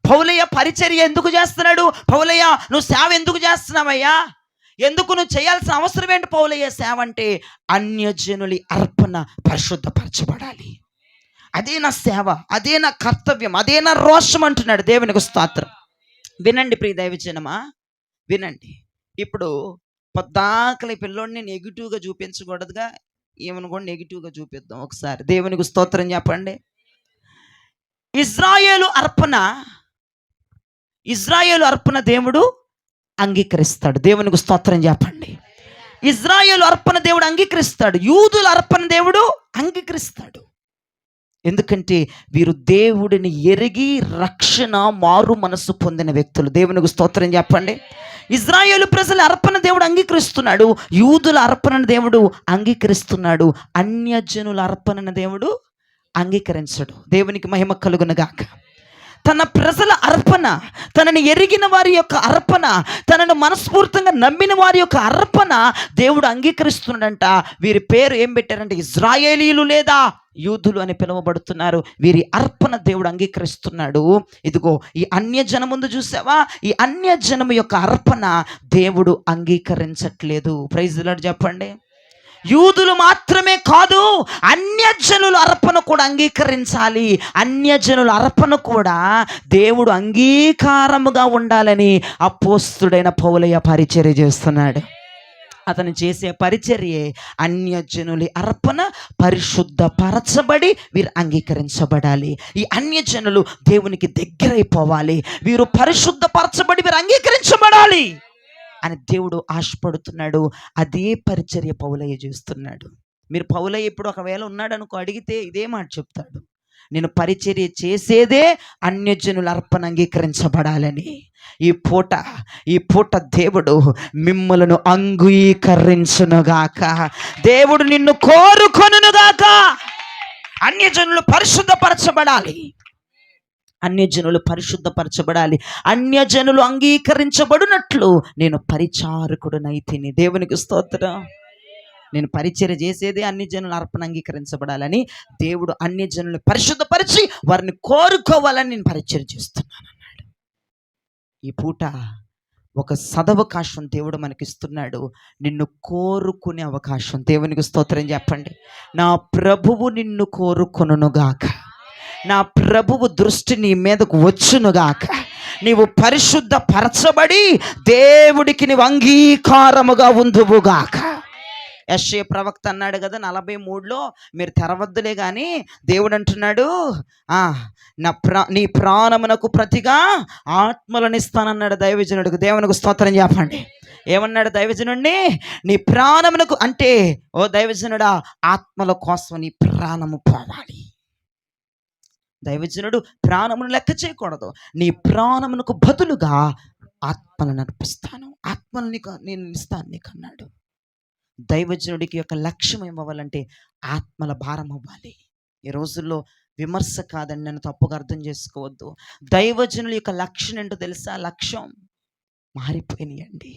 పౌలయ్య పరిచర్య ఎందుకు చేస్తున్నాడు? పౌలయ్య నువ్వు సేవ ఎందుకు చేస్తున్నావయ్యా? ఎందుకు నువ్వు చేయాల్సిన అవసరం ఏంటి పౌలయ్య సేవ అంటే? అన్యజనులి అర్పణ పరిశుద్ధపరచబడాలి. అదే నా సేవ, అదే నా కర్తవ్యం, అదే నా రోషం అంటున్నాడు. దేవునికి స్తోత్రం. వినండి ప్రియ దైవజనమా, వినండి. ఇప్పుడు పొద్దాకలి పిల్లోడిని నెగిటివ్గా చూపించకూడదుగా, ఏమని కూడా నెగిటివ్గా చూపిద్దాం ఒకసారి. దేవునికి స్తోత్రం చెప్పండి. ఇజ్రాయేలు అర్పణ దేవుడు అంగీకరిస్తాడు. దేవునికి స్తోత్రం చెప్పండి. ఇజ్రాయేలు అర్పణ దేవుడు అంగీకరిస్తాడు. యూదుల అర్పణ దేవుడు అంగీకరిస్తాడు. ఎందుకంటే వీరు దేవుడిని ఎరిగి రక్షణ మారు మనసు పొందిన వ్యక్తులు. దేవునికి స్తోత్రం చెప్పండి. ఇజ్రాయేలు ప్రజల అర్పణ దేవుడు అంగీకరిస్తున్నాడు. యూదుల అర్పణను దేవుడు అంగీకరిస్తున్నాడు. అన్యజనుల అర్పణను దేవుడు అంగీకరించడు. దేవునికి మహిమ కలుగునుగాక. తన ప్రజల అర్పణ, తనని ఎరిగిన వారి యొక్క అర్పణ, తనను మనస్ఫూర్తిగా నమ్మిన వారి యొక్క అర్పణ దేవుడు అంగీకరిస్తున్నాడంట. వీరి పేరు ఏం పెట్టారంటే ఇజ్రాయేలీలు లేదా యూదులు అని పిలువబడుతున్నారు. వీరి అర్పణ దేవుడు అంగీకరిస్తున్నాడు. ఇదిగో ఈ అన్యజనం ముందు చూసావా? ఈ అన్యజనము యొక్క అర్పణ దేవుడు అంగీకరించట్లేదు. ప్రైజ్ ది లార్డ్ చెప్పండి. యూదులు మాత్రమే కాదు, అన్యజనుల అర్పణ కూడా అంగీకరించాలి. అన్యజనుల అర్పణ కూడా దేవుడు అంగీకారముగా ఉండాలని అపోస్తుడైన పౌలయ్య పరిచర్య చేస్తున్నాడు. అతను చేసే పరిచర్యే అన్యజనుల అర్పణ పరిశుద్ధపరచబడి వీరు అంగీకరించబడాలి. ఈ అన్యజనులు దేవునికి దగ్గరైపోవాలి. వీరు పరిశుద్ధపరచబడి వీరు అంగీకరించబడాలి అని దేవుడు ఆశపడుతున్నాడు. అదే పరిచర్య పౌలయ్య చేస్తున్నాడు. మీరు పౌలయ్య ఇప్పుడు ఒకవేళ ఉన్నాడు అనుకో, అడిగితే ఇదే మాట చెప్తాడు, నేను పరిచర్య చేసేదే అన్యజనుల అర్పణ అంగీకరించబడాలని. ఈ పూట దేవుడు మిమ్మలను అంగీకరించునుగాక. దేవుడు నిన్ను కోరుకొనుగాక. అన్యజనులు పరిశుద్ధపరచబడాలి. అన్యజనులు పరిశుద్ధపరచబడాలి. అన్యజనులు అంగీకరించబడినట్లు నేను పరిచారకుడునైతిని. దేవునికి స్తోత్రం. నేను పరిచర్య చేసేదే అన్యజనుల అర్పణ అంగీకరించబడాలని. దేవుడు అన్యజనులను పరిశుద్ధపరిచి వారిని కోరుకోవాలని నేను పరిచర్య చేస్తున్నాను అన్నాడు. ఈ పూట ఒక సదవకాశం దేవుడు మనకిస్తున్నాడు, నిన్ను కోరుకునే అవకాశం. దేవునికి స్తోత్రం చెప్పండి. నా ప్రభువు నిన్ను కోరుకొనుగాక. నా ప్రభువు దృష్టి నీ మీదకు వచ్చునుగాక. నీవు పరిశుద్ధపరచబడి దేవుడికి నీవు అంగీకారముగా ఉందువుగాక. యెషయా ప్రవక్త అన్నాడు కదా 43లో, మీరు తెరవద్దులే కానీ దేవుడు అంటున్నాడు, నీ ప్రాణమునకు ప్రతిగా ఆత్మలను ఇస్తానన్నాడు దైవజనుడికి. దేవునికి స్తోత్రం చెప్పండి. ఏమన్నాడు దైవజనుడిని? నీ ప్రాణమునకు, అంటే ఓ దైవజనుడా, ఆత్మల కోసం నీ ప్రాణము పోవాలి. దైవజనుడు ప్రాణమును లెక్క చేయకూడదు. నీ ప్రాణమునకు బదులుగా ఆత్మలను అర్పిస్తాను, ఆత్మను నేను ఇస్తాను నీకు అన్నాడు. దైవజనుడికి యొక్క లక్ష్యం ఏమవ్వాలంటే ఆత్మల భారం అవ్వాలి. ఈ రోజుల్లో విమర్శ కాదండి, నన్ను తప్పుగా అర్థం చేసుకోవద్దు. దైవజనుల యొక్క లక్ష్యం ఏంటో తెలుసా? లక్ష్యం మారిపోయినాయండి.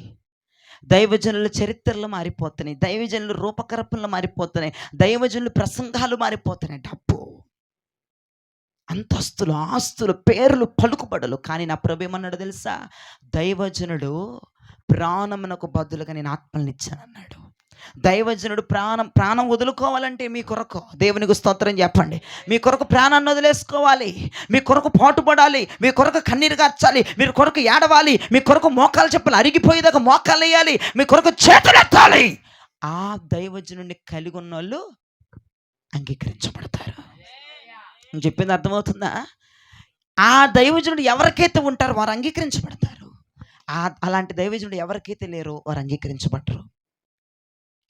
దైవజనుల చరిత్రలు మారిపోతున్నాయి. దైవజనుల రూపకల్పనలు మారిపోతున్నాయి. దైవజనుల ప్రసంగాలు మారిపోతున్నాయి. డబ్బు, అంతస్తులు, ఆస్తులు, పేర్లు, పలుకుబడులు. కానీ నా ప్రభు ఏమన్నాడు తెలుసా? దైవజనుడు ప్రాణమునకు బదులుగా నేను ఆత్మల్ని ఇచ్చానన్నాడు. దైవజనుడు ప్రాణం వదులుకోవాలంటే మీ కొరకు, దేవునికి స్తోత్రం చెప్పండి, మీ కొరకు ప్రాణాన్ని వదిలేసుకోవాలి. మీ కొరకు పాటుపడాలి. మీ కొరకు కన్నీరు కార్చాలి. మీ కొరకు ఏడవాలి. మీ కొరకు మోకాలు చెప్పాలి. అరిగిపోయేదాకా మోకాలు వేయాలి. మీ కొరకు చేతులెత్తాలి. ఆ దైవజనుడిని కలిగి ఉన్న వాళ్ళు అంగీకరించబడతారు. నేను చెప్పింది అర్థమవుతుందా? ఆ దైవజనుడు ఎవరికైతే ఉంటారో వారు అంగీకరించబడతారు. అలాంటి దైవజనుడు ఎవరికైతే లేరో వారు అంగీకరించబడరు.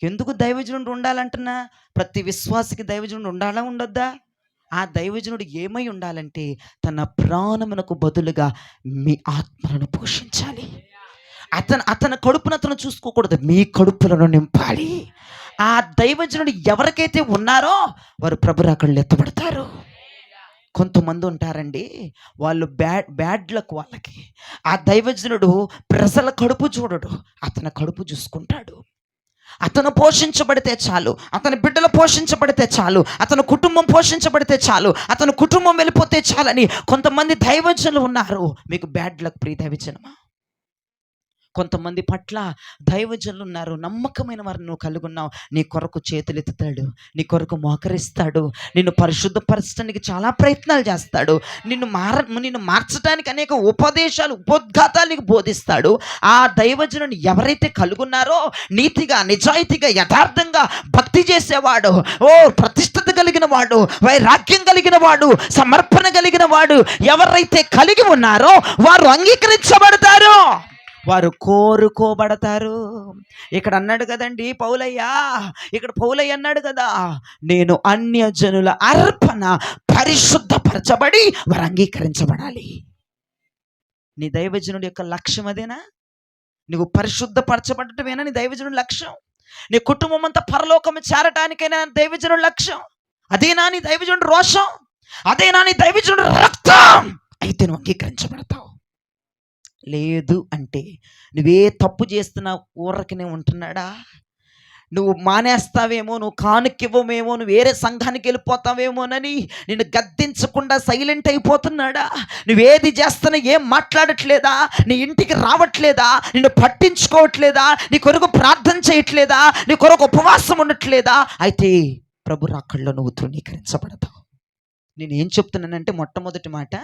ఎందుకు దైవజనుడు ఉండాలంటున్నా? ప్రతి విశ్వాసికి దైవజనుడు ఉండాలా ఉండొద్దా? ఆ దైవజనుడు ఏమై ఉండాలంటే తన ప్రాణమునకు బదులుగా మీ ఆత్మలను పోషించాలి. అతని కడుపును అతను చూసుకోకూడదు, మీ కడుపులను నింపాలి. ఆ దైవజనుడు ఎవరికైతే ఉన్నారో వారు ప్రభు రాకడలో ఎత్తబడతారు. కొంతమంది ఉంటారండి, వాళ్ళు బ్యాడ్ లక్ వాళ్ళకి. ఆ దైవజనుడు ప్రజల కడుపు చూడడు, అతని కడుపు చూసుకుంటాడు. అతను పోషించబడితే చాలు, అతని బిడ్డలు పోషించబడితే చాలు, అతని కుటుంబం పోషించబడితే చాలు, అతని కుటుంబం వెళ్ళిపోతే చాలని కొంతమంది దైవజనులు ఉన్నారు. మీకు బ్యాడ్ లక్ ప్రియ దైవజనమా? కొంతమంది పట్ల దైవజనులు ఉన్నారు, నమ్మకమైన వారిని నువ్వు కలుగున్నావు. నీ కొరకు చేతులెత్తుతాడు, నీ కొరకు మోకరిస్తాడు, నిన్ను పరిశుద్ధపరచడానికి చాలా ప్రయత్నాలు చేస్తాడు, నిన్ను మార్చడానికి అనేక ఉపోద్ఘాతాలు నీకు బోధిస్తాడు. ఆ దైవజనుని ఎవరైతే కలుగున్నారో నీతిగా, నిజాయితీగా, యథార్థంగా భక్తి చేసేవాడు, ప్రతిష్టత కలిగిన వాడు, వైరాగ్యం కలిగిన వాడు, సమర్పణ కలిగిన వాడు ఎవరైతే కలిగి ఉన్నారో వారు అంగీకరించబడతారు, వారు కోరుకోబడతారు. ఇక్కడ అన్నాడు కదండి పౌలయ్య అన్నాడు కదా, నేను అన్యజనుల అర్పణ పరిశుద్ధపరచబడి వారు అంగీకరించబడాలి. నీ దైవజనుడి యొక్క లక్ష్యం అదేనా? నువ్వు పరిశుద్ధపరచబడటమేనా నీ దైవజనుడి లక్ష్యం? నీ కుటుంబం అంతా పరలోకము చేరటానికైనా దైవజనుడి లక్ష్యం? అదేనా నీ దైవజనుడి రోషం? అదేనా నీ దైవజనుడి రక్తం? అయితే నువ్వు అంగీకరించబడతావు. లేదు అంటే నువ్వే తప్పు చేస్తున్నా ఊరకనే ఉంటున్నాడా? నువ్వు మానేస్తావేమో, నువ్వు కానుకివ్వమేమో, నువ్వు వేరే సంఘానికి వెళ్ళిపోతావేమోనని నిన్ను గద్దించకుండా సైలెంట్ అయిపోతున్నాడా? నువ్వేది చేస్తున్నా ఏం మాట్లాడట్లేదా? నీ ఇంటికి రావట్లేదా? నిన్ను పట్టించుకోవట్లేదా? నీ కొరకు ప్రార్థన చేయట్లేదా? నీ కొరకు ఉపవాసం ఉండట్లేదా? అయితే ప్రభు రాకడలో నువ్వు తృణీకరించబడతావు. నేనేం చెప్తున్నానంటే, మొట్టమొదటి మాట,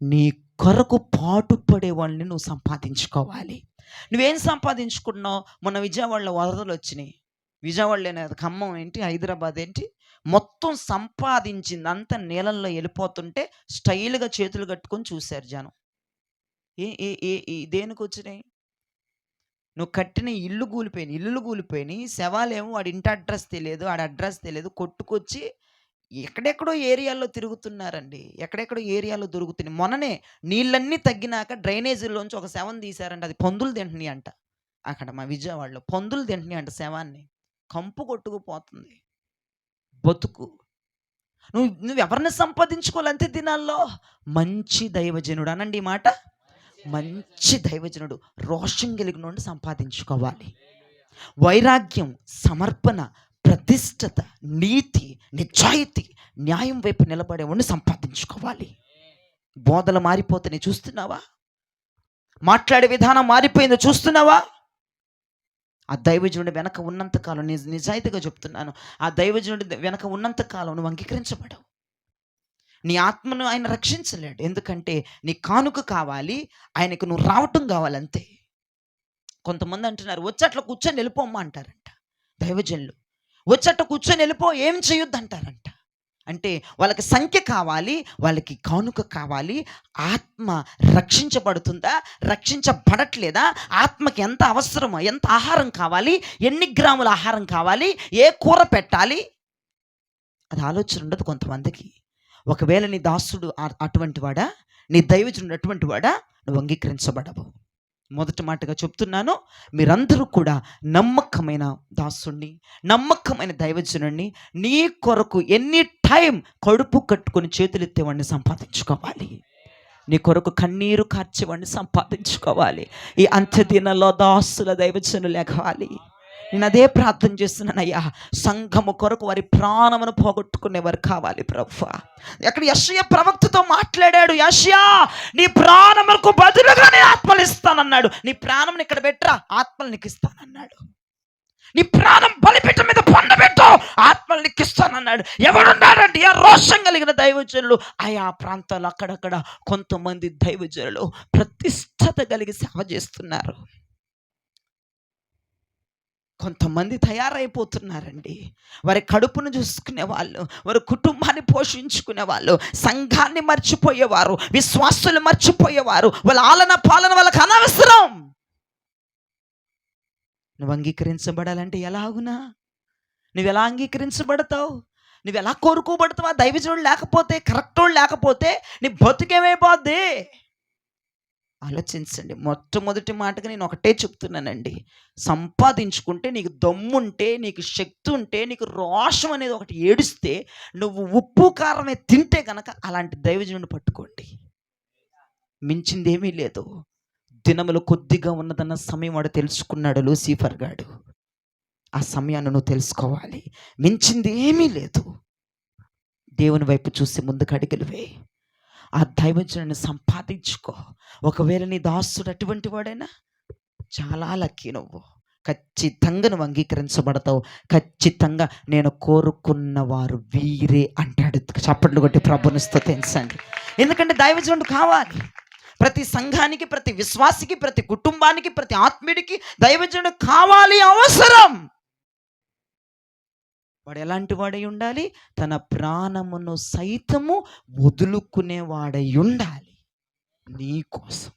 నీ కొరకు పాటుపడే వాళ్ళని నువ్వు సంపాదించుకోవాలి. నువ్వేం సంపాదించుకున్నావు? మొన్న విజయవాడలో వరదలు వచ్చినాయి. విజయవాడలోనే ఖమ్మం ఏంటి, హైదరాబాద్ ఏంటి, మొత్తం సంపాదించింది అంతా నీళ్ళల్లో వెళ్ళిపోతుంటే స్టైల్గా చేతులు కట్టుకొని చూశారు జనం. దేనికి వచ్చినాయి? నువ్వు కట్టిన ఇల్లు కూలిపోయినాయి, శవాలేమో వాడి ఇంటి అడ్రస్ తెలియదు, ఆడ అడ్రస్ తెలియదు, కొట్టుకొచ్చి ఎక్కడెక్కడో ఏరియాల్లో తిరుగుతున్నారండి, ఎక్కడెక్కడో ఏరియాలో దొరుకుతున్నాయి. మొన్ననే నీళ్ళన్నీ తగ్గినాక డ్రైనేజీలోంచి ఒక శవం తీశారంట, అది పందులు తింటున్నాయి అంట. అక్కడ మా విజయవాడలో పందులు తింటున్నాయి అంట శవాన్ని. కంపు కొట్టుకుపోతుంది బతుకు. నువ్వు ఎవరిని సంపాదించుకోవాలంతే దినాల్లో? మంచి దైవజనుడు అనండి ఈ మాట, మంచి దైవజనుడు, రోషం కలిగిన సంపాదించుకోవాలి. వైరాగ్యం, సమర్పణ, ప్రతిష్టత, నీతి, నిజాయితీ, న్యాయం వైపు నిలబడేవాడిని సంపాదించుకోవాలి. బోధలు మారిపోతే చూస్తున్నావా? మాట్లాడే విధానం మారిపోయిందో చూస్తున్నావా? ఆ దైవజనుడి వెనక ఉన్నంతకాలం, నిజాయితీగా చెప్తున్నాను, ఆ దైవజనుడి వెనక ఉన్నంతకాలం నువ్వు అంగీకరించబడవు. నీ ఆత్మను ఆయన రక్షించలేడు. ఎందుకంటే నీ కానుక కావాలి, ఆయనకు నువ్వు రావటం కావాలంతే. కొంతమంది అంటున్నారు, వచ్చి కూర్చొని వెళ్ళిపోమ్మా అంటారంట దైవజనులు. వచ్చి కూర్చొని వెళ్ళిపో, ఏం చేయొద్దు అంటారంట. అంటే వాళ్ళకి సంఖ్య కావాలి, వాళ్ళకి కానుక కావాలి. ఆత్మ రక్షించబడుతుందా, రక్షించబడట్లేదా? ఆత్మకి ఎంత అవసరమో, ఎంత ఆహారం కావాలి, ఎన్ని గ్రాముల ఆహారం కావాలి, ఏ కూర పెట్టాలి, అది ఆలోచన ఉండదు కొంతమందికి. ఒకవేళ నీ దాసుడు అటువంటి వాడా, నీ దైవజనుడు అటువంటి వాడా, నువ్వు అంగీకరించబడవు. మొదటి మాటగా చెప్తున్నాను, మీరందరూ కూడా నమ్మకమైన దాసుని, నమ్మకమైన దైవజనుడిని నీ కొరకు ఎనీ టైం కడుపు కట్టుకొని చేతులెత్తేవాడిని సంపాదించుకోవాలి. నీ కొరకు కన్నీరు కార్చేవాడిని సంపాదించుకోవాలి. ఈ అంత్య దినాల్లో దాసుల దైవజనులు ఎగవాలి. నేను అదే ప్రార్థన చేస్తున్నానయ్యా, సంఘము కొరకు వారి ప్రాణమును పోగొట్టుకునేవారు కావాలి ప్రభువా. అక్కడ యెషయా ప్రవక్తతో మాట్లాడాడు, యెషయా నీ ప్రాణములకు బదులుగా నేను ఆత్మలు ఇస్తానన్నాడు. నీ ప్రాణం ఇక్కడ పెట్టరా, ఆత్మలు నీకు ఇస్తానన్నాడు. నీ ప్రాణం బలిపీఠం మీద పొందబెట్టు, ఆత్మలు నీకు ఇస్తానన్నాడు. ఎవరున్నారంటే ఆ రోషం కలిగిన దైవజనులు ఆయా ప్రాంతాలు. అక్కడక్కడ కొంతమంది దైవజనులు ప్రతిష్టత కలిగి సేవ చేస్తున్నారు. కొంతమంది తయారైపోతున్నారండి. వారి కడుపును చూసుకునే వాళ్ళు, వారి కుటుంబాన్ని పోషించుకునే వాళ్ళు, సంఘాన్ని మర్చిపోయేవారు, విశ్వాసులు మర్చిపోయేవారు. వాళ్ళ ఆలన పాలన వాళ్ళకి అనవసరం. నువ్వు అంగీకరించబడాలంటే ఎలాగునా? నువ్వు ఎలా అంగీకరించబడతావు? నువ్వు ఎలా కోరుకోబడతావా? దైవజనుడు లేకపోతే, కరెక్టోడు లేకపోతే నీ బతుకేమైపోద్ది? ఆలోచించండి. మొట్టమొదటి మాటగా నేను ఒకటే చెప్తున్నానండి. సంపాదించుకుంటే, నీకు దమ్ముంటే, నీకు శక్తి ఉంటే, నీకు రోషం అనేది ఒకటి ఏడిస్తే, నువ్వు ఉప్పు కారమే తింటే కనుక అలాంటి దైవజనుడిని పట్టుకోండి. మించిందేమీ లేదు. దినములు కొద్దిగా ఉన్నదన్న సమయం వాడు తెలుసుకున్నాడు లూసిఫర్ గాడు. ఆ సమయాన్ని నువ్వు తెలుసుకోవాలి. మించింది ఏమీ లేదు. దేవుని వైపు చూసి ముందుకు అడుగులు వేయి. ఆ దైవజనుడిని సంపాదించుకో. ఒకవేళ నీ దాసుడు అటువంటి వాడైనా చాలా లక్కీ. నువ్వు ఖచ్చితంగా నువ్వు అంగీకరించబడతావు. ఖచ్చితంగా నేను కోరుకున్న వారు వీరే అంటాడు. చప్పట్లు కొట్టి ప్రభుని స్తుతించండి. ఎందుకంటే దైవజనుడు కావాలి. ప్రతి సంఘానికి, ప్రతి విశ్వాసికి, ప్రతి కుటుంబానికి, ప్రతి ఆత్మీయుడికి దైవజనుడు కావాలి, అవసరం. వాడు ఎలాంటి వాడై ఉండాలి? తన ప్రాణమును సైతము వదులుకునేవాడై ఉండాలి. నీ కోసం,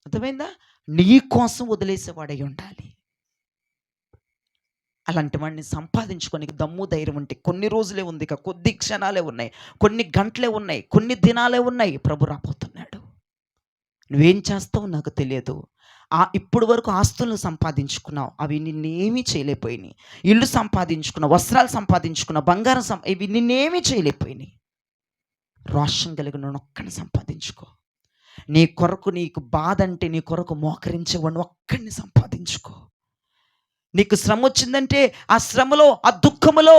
అర్థమైందా? నీ కోసం వదిలేసేవాడై ఉండాలి. అలాంటి వాడిని సంపాదించుకోనికి దమ్ము ధైర్యం ఉంటే కొన్ని రోజులే ఉంది, ఇక కొద్ది క్షణాలే ఉన్నాయి, కొన్ని గంటలే ఉన్నాయి, కొన్ని దినాలే ఉన్నాయి. ప్రభు రాబోతున్నాడు. నువ్వేం చేస్తావు నాకు తెలియదు. ఇప్పుడు వరకు ఆస్తులను సంపాదించుకున్నావు, అవి నిన్నేమీ చేయలేకపోయినాయి. ఇల్లు సంపాదించుకున్నావు, వస్త్రాలు సంపాదించుకున్నావు, బంగారం ఇవి నిన్నేమీ చేయలేకపోయినాయి. రోషం కలిగిన ఒక్కడిని సంపాదించుకో. నీ కొరకు, నీకు బాధ అంటే నీ కొరకు మోకరించేవాడిని ఒక్కడిని సంపాదించుకో. నీకు శ్రమ వచ్చిందంటే ఆ శ్రమలో, ఆ దుఃఖములో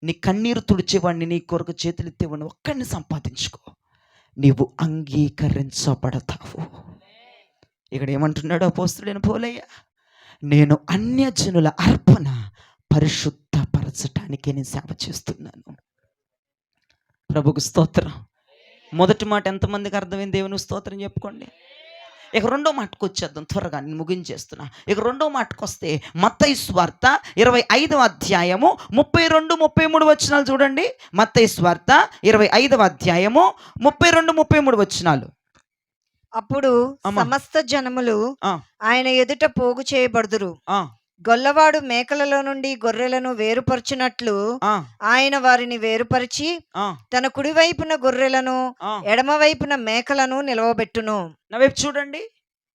నీ కన్నీరు తుడిచేవాడిని, నీ కొరకు చేతులెత్తేవాడిని ఒక్కడిని సంపాదించుకో. నీవు అంగీకరించబడతావు. ఇక్కడ ఏమంటున్నాడు అపోస్తలుడైన పౌలయ్య? నేను అన్యజనుల అర్పణ పరిశుద్ధపరచటానికే నేను సేవ చేస్తున్నాను. ప్రభుకు స్తోత్రం. మొదటి మాట ఎంతమందికి అర్థమైంది? దేవుని స్తోత్రం చెప్పుకోండి. ఇక రెండో మాటకు వచ్చేద్దాం, త్వరగా నేను ముగించేస్తున్నా. ఇక రెండో మాటకు వస్తే మత్తయి సువార్త 25వ అధ్యాయము 32, 33 వచనాలు చూడండి. మత్తయి సువార్త 25వ అధ్యాయము 32, 33 వచనాలు. అప్పుడు సమస్త జనములు ఆయన ఎదుట పోగు చేయబడుదురు. గొల్లవాడు మేకలలో నుండి గొర్రెలను వేరుపరచునట్లు ఆయన వారిని వేరుపరిచి తన కుడి వైపున గొర్రెలను, ఎడమ వైపున మేకలను నిలవబెట్టును. నా వైపు చూడండి.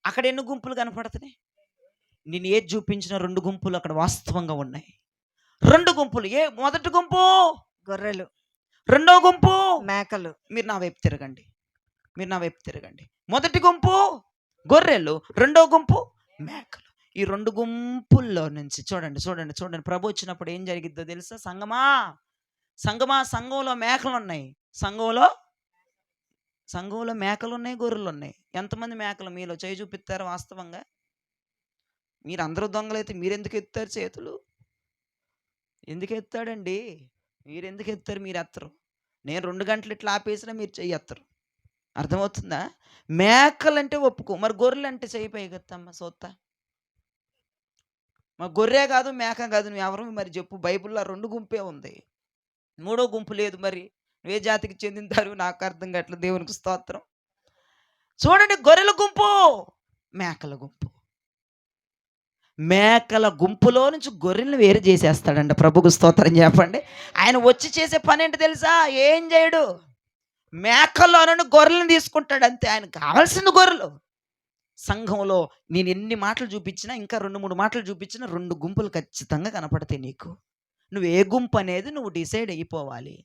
అక్కడ ఎన్ని గుంపులు కనపడుతున్నాయి? నేను ఏది చూపించిన 2 గుంపులు అక్కడ వాస్తవంగా ఉన్నాయి. 2 గుంపులు. మొదటి గుంపు గొర్రెలు, రెండో గుంపు మేకలు. మీరు నా వైపు తిరగండి, మీరు నా వైపు తిరగండి. మొదటి గుంపు గొర్రెలు, రెండో గుంపు మేకలు. ఈ 2 గుంపుల్లో నుంచి చూడండి, చూడండి, చూడండి. ప్రభు వచ్చినప్పుడు ఏం జరిగిద్దో తెలుసా? సంగమా, సంఘంలో మేకలు ఉన్నాయి. సంఘంలో మేకలు ఉన్నాయి, గొర్రెలు ఉన్నాయి. ఎంతమంది మేకలు మీలో చేయి చూపిస్తారు? వాస్తవంగా మీరు అందరూ దొంగలైతే మీరెందుకు ఎత్తారు చేతులు? ఎందుకు ఎత్తాడండి? మీరెందుకు ఎత్తారు? మీరు ఎత్తరు. నేను 2 గంటలు ఇట్లా ఆపేసినా మీరు చెయ్యి ఎత్తరు. అర్థమవుతుందా? మేకలంటే ఒప్పుకో, మరి గొర్రెలు అంటే చెయ్యి పైకెత్తమ్మ సోత్త. మా గొర్రె కాదు, మేక కాదు, నువ్వు ఎవరు మరి చెప్పు? బైబిల్లో 2 గుంపే ఉంది, 3వ గుంపు లేదు. మరి నువ్వే జాతికి చెందింటారు? నాకు అర్థం కావట్లేదు. దేవునికి స్తోత్రం. చూడండి, గొర్రెల గుంపు, మేకల గుంపు. మేకల గుంపులో నుంచి గొర్రెలను వేరు చేసేస్తాడంట. ప్రభుకు స్తోత్రం చెప్పండి. ఆయన వచ్చి చేసే పని ఏంటి తెలుసా? ఏం చేయడు. మేకల్లో నుండి గొర్రెలను తీసుకుంటాడు అంతే. ఆయన కావాల్సింది గొర్రెలు. సంఘంలో నేను ఎన్ని మాటలు చూపించినా, ఇంకా 2-3 మాటలు చూపించినా 2 గుంపులు ఖచ్చితంగా కనపడతాయి నీకు. నువ్వు ఏ గుంపు అనేది నువ్వు డిసైడ్ అయిపోవాలి.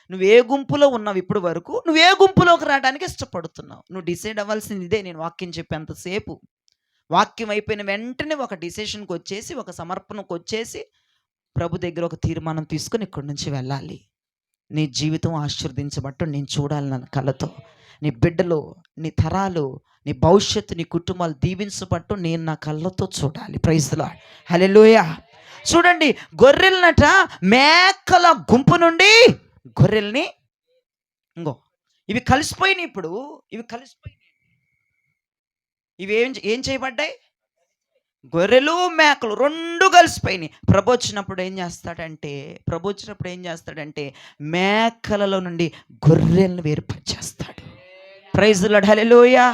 నువ్వు ఏ గుంపులో ఉన్నావు ఇప్పుడు వరకు, నువ్వు ఏ గుంపులోకి రావడానికి ఇష్టపడుతున్నావు, నువ్వు డిసైడ్ అవ్వాల్సింది ఇదే. నేను వాక్యం చెప్పేంతసేపు, వాక్యం అయిపోయిన వెంటనే ఒక డిసిషన్కి వచ్చేసి, ఒక సమర్పణకు వచ్చేసి ప్రభు దగ్గర ఒక తీర్మానం తీసుకొని ఇక్కడి నుంచి వెళ్ళాలి. నీ జీవితం ఆశీర్వదించబట్టు నేను చూడాలి నా కళ్ళతో. నీ బిడ్డలు, నీ తరాలు, నీ భవిష్యత్తు, నీ కుటుంబాలు దీవించబట్టు నేను నా కళ్ళతో చూడాలి. Praise the lord. హల్లెలూయా. చూడండి, గొర్రెలనట మేకల గుంపు నుండి గొర్రెల్ని, ఇవి కలిసిపోయినాయి. ఇప్పుడు ఇవి కలిసిపోయినాయి. ఇవి ఏం చేయబడ్డాయి? గొర్రెలు మేకలు రెండు కలిసిపోయినాయి. ప్రభు వచ్చినప్పుడు ఏం చేస్తాడంటే మేకలలో నుండి గొర్రెలను వేరుపరిచేస్తాడు. ప్రైజ్ ది లార్డ్, హల్లెలూయా.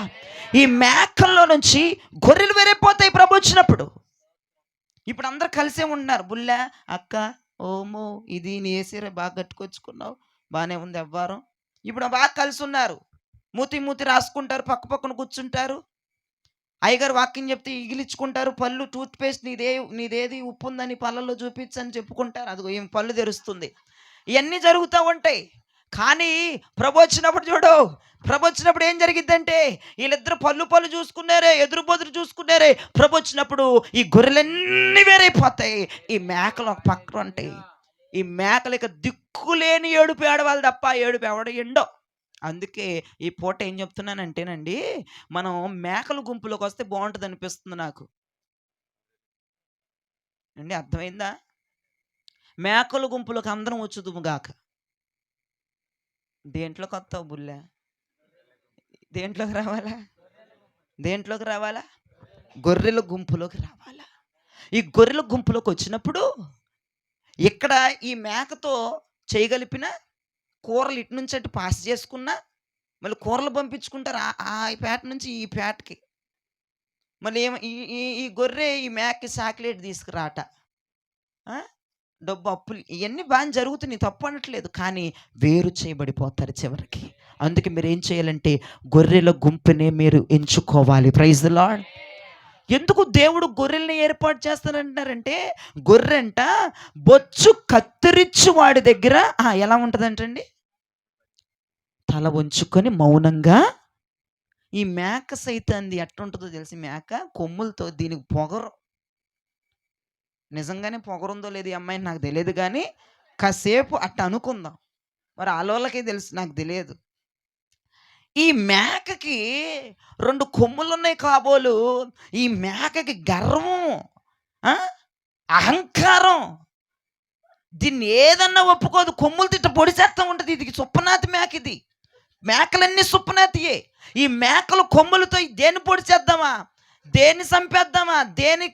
ఈ మేకల్లో నుంచి గొర్రెలు వేరైపోతాయి ప్రభు వచ్చినప్పుడు. ఇప్పుడు అందరు కలిసే ఉంటున్నారు. బుల్లె, అక్క, ఓమో, ఇది నీ ఏసీరే బాగా కట్టుకొచ్చుకున్నావు, బాగానే ఉంది ఎవ్వారం. ఇప్పుడు బాగా కలిసి ఉన్నారు. మూతి రాసుకుంటారు, పక్క పక్కన కూర్చుంటారు. అయ్యగారు వాక్యం చెప్తే ఇగిలించుకుంటారు. పళ్ళు టూత్ పేస్ట్ నీదేది ఉప్పు ఉందని పళ్ళల్లో చూపించని చెప్పుకుంటారు. అదిగో ఏం పళ్ళు తెరుస్తుంది. ఇవన్నీ జరుగుతూ ఉంటాయి. కానీ ప్రభు వచ్చినప్పుడు ఏం జరిగిద్దంటే వీళ్ళిద్దరు పళ్ళు చూసుకున్నారే, ఎదురు చూసుకున్నారే. ప్రభు వచ్చినప్పుడు ఈ గొర్రెలన్నీ వేరైపోతాయి. ఈ మేకలు ఒక పక్కన ఉంటాయి. ఈ మేకలు ఇక దిక్కులేని ఏడుపు ఏడవాలి తప్ప ఏడుపు ఎవడ ఎండో. అందుకే ఈ పూట ఏం చెప్తున్నానంటేనండి, మనం మేకల గుంపులోకి వస్తే బాగుంటుంది అనిపిస్తుంది నాకు అండి. అర్థమైందా? మేకల గుంపులోకి అందరం వచ్చుదుముగాక. దేంట్లోకి వస్తావు బుల్లె? దేంట్లోకి రావాలా? గొర్రెల గుంపులోకి రావాలా? ఈ గొర్రెల గుంపులోకి వచ్చినప్పుడు ఇక్కడ ఈ మేకతో చేయగలిపిన కూరలు ఇటు నుంచి అటు పాస్ చేసుకున్నా, మళ్ళీ కూరలు పంపించుకుంటారు ఆ పేట నుంచి ఈ పేటకి. మళ్ళీ ఈ గొర్రె ఈ మేకకి చాక్లెట్ తీసుకురాట, డబ్బు అప్పులు, ఇవన్నీ బాగా జరుగుతున్నాయి, తప్పు అనట్లేదు. కానీ వేరు చేయబడిపోతారు చివరికి. అందుకే మీరు ఏం చేయాలంటే గొర్రెల గుంపునే మీరు ఎంచుకోవాలి. Praise the Lord. ఎందుకు దేవుడు గొర్రెల్ని ఏర్పాటు చేస్తానంటున్నారంటే, గొర్రెంట బొచ్చు కత్తిరించు వాడి దగ్గర ఎలా ఉంటుందంటండి, తల వంచుకొని మౌనంగా. ఈ మేక సైతాన్ని ఎట్టుంటుందో తెలిసి, మేక కొమ్ములతో దీనికి పొగరు, నిజంగానే పొగరుందో లేదు ఈ అమ్మాయిని నాకు తెలియదు, కానీ కాసేపు అట్ట అనుకుందాం. మరి ఆలోళ్ళకే తెలుసు, నాకు తెలియదు. ఈ మేకకి 2 కొమ్ములు ఉన్నాయి కాబోలు. ఈ మేకకి గర్వం, అహంకారం, దీన్ని ఏదన్నా ఒప్పుకోదు. కొమ్ములు తిట్ట పొడిచేస్తూ ఉంటుంది. ఇది సుప్పనాతి మేక. ఇది మేకలన్నీ సుప్పనాతియే. ఈ మేకలు కొమ్ములతో దేన్ని పొడి చేద్దామా, దేన్ని చంపేద్దామా, దేని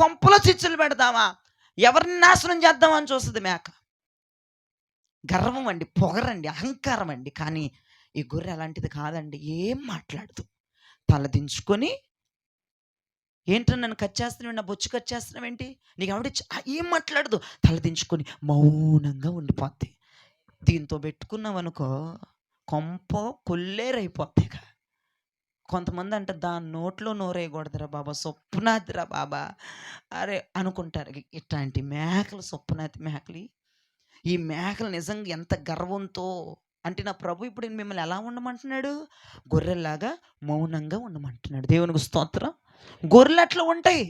కొంపలో చిచ్చులు పెడదామా, ఎవరిని నాశనం చేద్దామా అని చూస్తుంది మేక. గర్వం అండి, పొగరండి, అహంకారం అండి. కానీ ఈ గొర్రె అలాంటిది కాదండి. ఏం మాట్లాడదు, తలదించుకొని, ఏంటో నన్ను కట్ చేస్తున్నావు, నా బొచ్చు కట్ చేస్తున్నావు ఏంటి, నీకు ఆవిడ ఏం మాట్లాడదు, తలదించుకొని మౌనంగా ఉండిపోద్ది. దీంతో పెట్టుకున్నావు అనుకో కొంప కొల్లేరైపోతాయి. కొంతమంది అంటే దాని నోట్లో నోరేయకూడదురా బాబా, సొప్పునాతిరా బాబా అరే అనుకుంటారు. ఇట్లాంటి మేకలు, సొప్పునాతి మేకలు. ఈ మేకలు నిజంగా ఎంత గర్వంతో అంటే, నా ప్రభు ఇప్పుడు మిమ్మల్ని ఎలా ఉండమంటున్నాడు, గొర్రెల్లాగా మౌనంగా ఉండమంటున్నాడు. దేవునికి స్తోత్రం. గొర్రెలు అట్లా ఉంటాయి.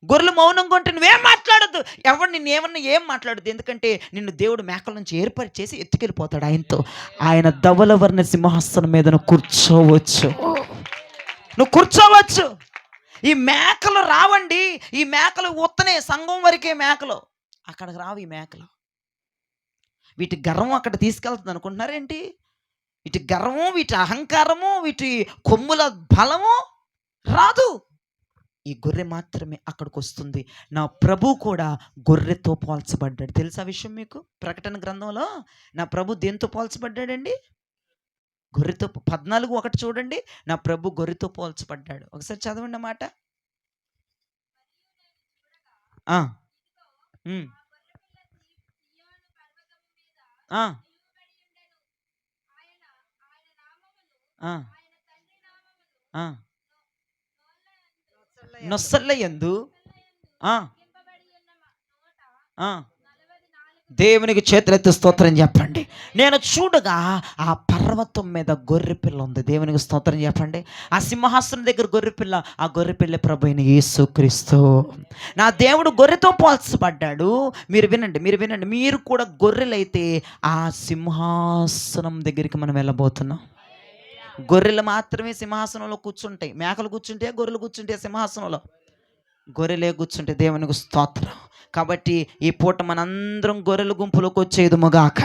గొర్రెలు మౌనంగా ఉంటే నువ్వేం మాట్లాడద్దు, ఎవరు నిన్ను ఏమన్నా ఏం మాట్లాడద్దు. ఎందుకంటే నిన్ను దేవుడు మేకల నుంచి ఏర్పాటు చేసి ఎత్తుకెళ్ళిపోతాడు ఆయనతో. ఆయన ధవలవర్ణ సింహాసనం మీద నువ్వు కూర్చోవచ్చు. ఈ మేకలు రావండి. ఈ మేకలు ఉత్తనే సంఘం వరకే మేకలు, అక్కడికి రావు ఈ మేకలు. వీటి గర్వం అక్కడ తీసుకెళ్తుంది అనుకుంటున్నారేంటి? వీటి గర్వము, వీటి అహంకారము, వీటి కొమ్ముల బలము రాదు. ఈ గొర్రె మాత్రమే అక్కడికి వస్తుంది. నా ప్రభు కూడా గొర్రెతో పోల్చబడ్డాడు. తెలుసా విషయం మీకు? ప్రకటన గ్రంథంలో నా ప్రభు దేంతో పోల్చబడ్డాడండి? గొర్రెతో. 14:1 చూడండి. నా ప్రభు గొర్రెతో పోల్చబడ్డాడు. ఒకసారి చదవండి మాట. నొసళ్ళ యందు దేవునికి చేతులెత్తి స్తోత్రం చెప్పండి. నేను చూడగా ఆ పర్వతం మీద గొర్రె పిల్ల ఉంది. దేవునికి స్తోత్రం చెప్పండి. ఆ సింహాసనం దగ్గర గొర్రె పిల్ల, ఆ గొర్రె పిల్ల ప్రభు అయిన యేసుక్రీస్తు. నా దేవుడు గొర్రెతో పోల్చబడ్డాడు. మీరు వినండి. మీరు కూడా గొర్రెలైతే ఆ సింహాసనం దగ్గరికి మనం వెళ్ళబోతున్నాం. గొర్రెలు మాత్రమే సింహాసనంలో కూర్చుంటాయి. మేకలు కూర్చుంటే, గొర్రెలు కూర్చుంటే సింహాసనంలో, గొర్రెలే కూర్చుంటే. దేవునికి స్తోత్రం. కాబట్టి ఈ పూట మనందరం గొర్రెల గుంపులోకి వచ్చేదుముగాక.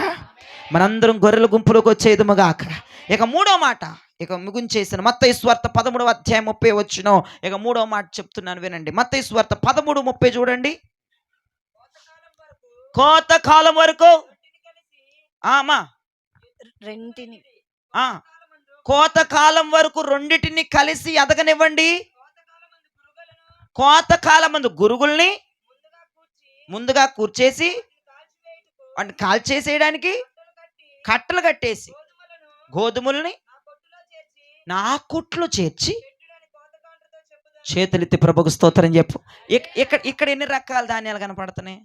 ఇక మూడో మాట, ఇక ముగించేసిన మత్తయి సువార్త 13వ అధ్యాయం 30 వచ్చిన ఇక మూడో మాట చెప్తున్నాను వినండి. మత్తయి సువార్త 13:30 చూడండి. కోతకాలం వరకు అమ్మా రెంటిని కోతకాలం వరకు రెండిటిని కలిసి ఎదగనివ్వండి. కోతకాలం మందు గురుగుల్ని ముందుగా కూర్చేసి వాటిని కాల్చేసేయడానికి కట్టలు కట్టేసి గోధుమల్ని నా కొట్లో చేర్చి చేతులెత్తి ప్రభుకు స్తోత్రం చెప్పు. ఇక్కడ ఇక్కడ ఎన్ని రకాల ధాన్యాలు కనపడుతున్నాయి?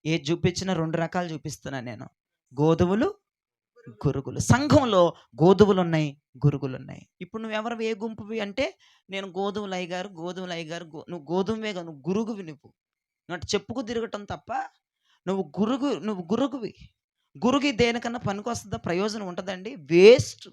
ఏది చూపించినా 2 రకాలు చూపిస్తున్నాను నేను. గోధుమలు, గురుగులు. సంఘంలో గోధుమలు ఉన్నాయి, గురుగులు ఉన్నాయి. ఇప్పుడు నువ్వెవరు, ఏ గుంపువి అంటే నేను గోధుమలు అయ్యగారు, నువ్వు గోధుమవే, నువ్వు గురుగువి. నువ్వు చెప్పుకు తిరగటం తప్ప నువ్వు గురుగువి. గురుగి దేనికన్నా పనికి వస్తుందా? ప్రయోజనం ఉంటుందండి? వేస్ట్,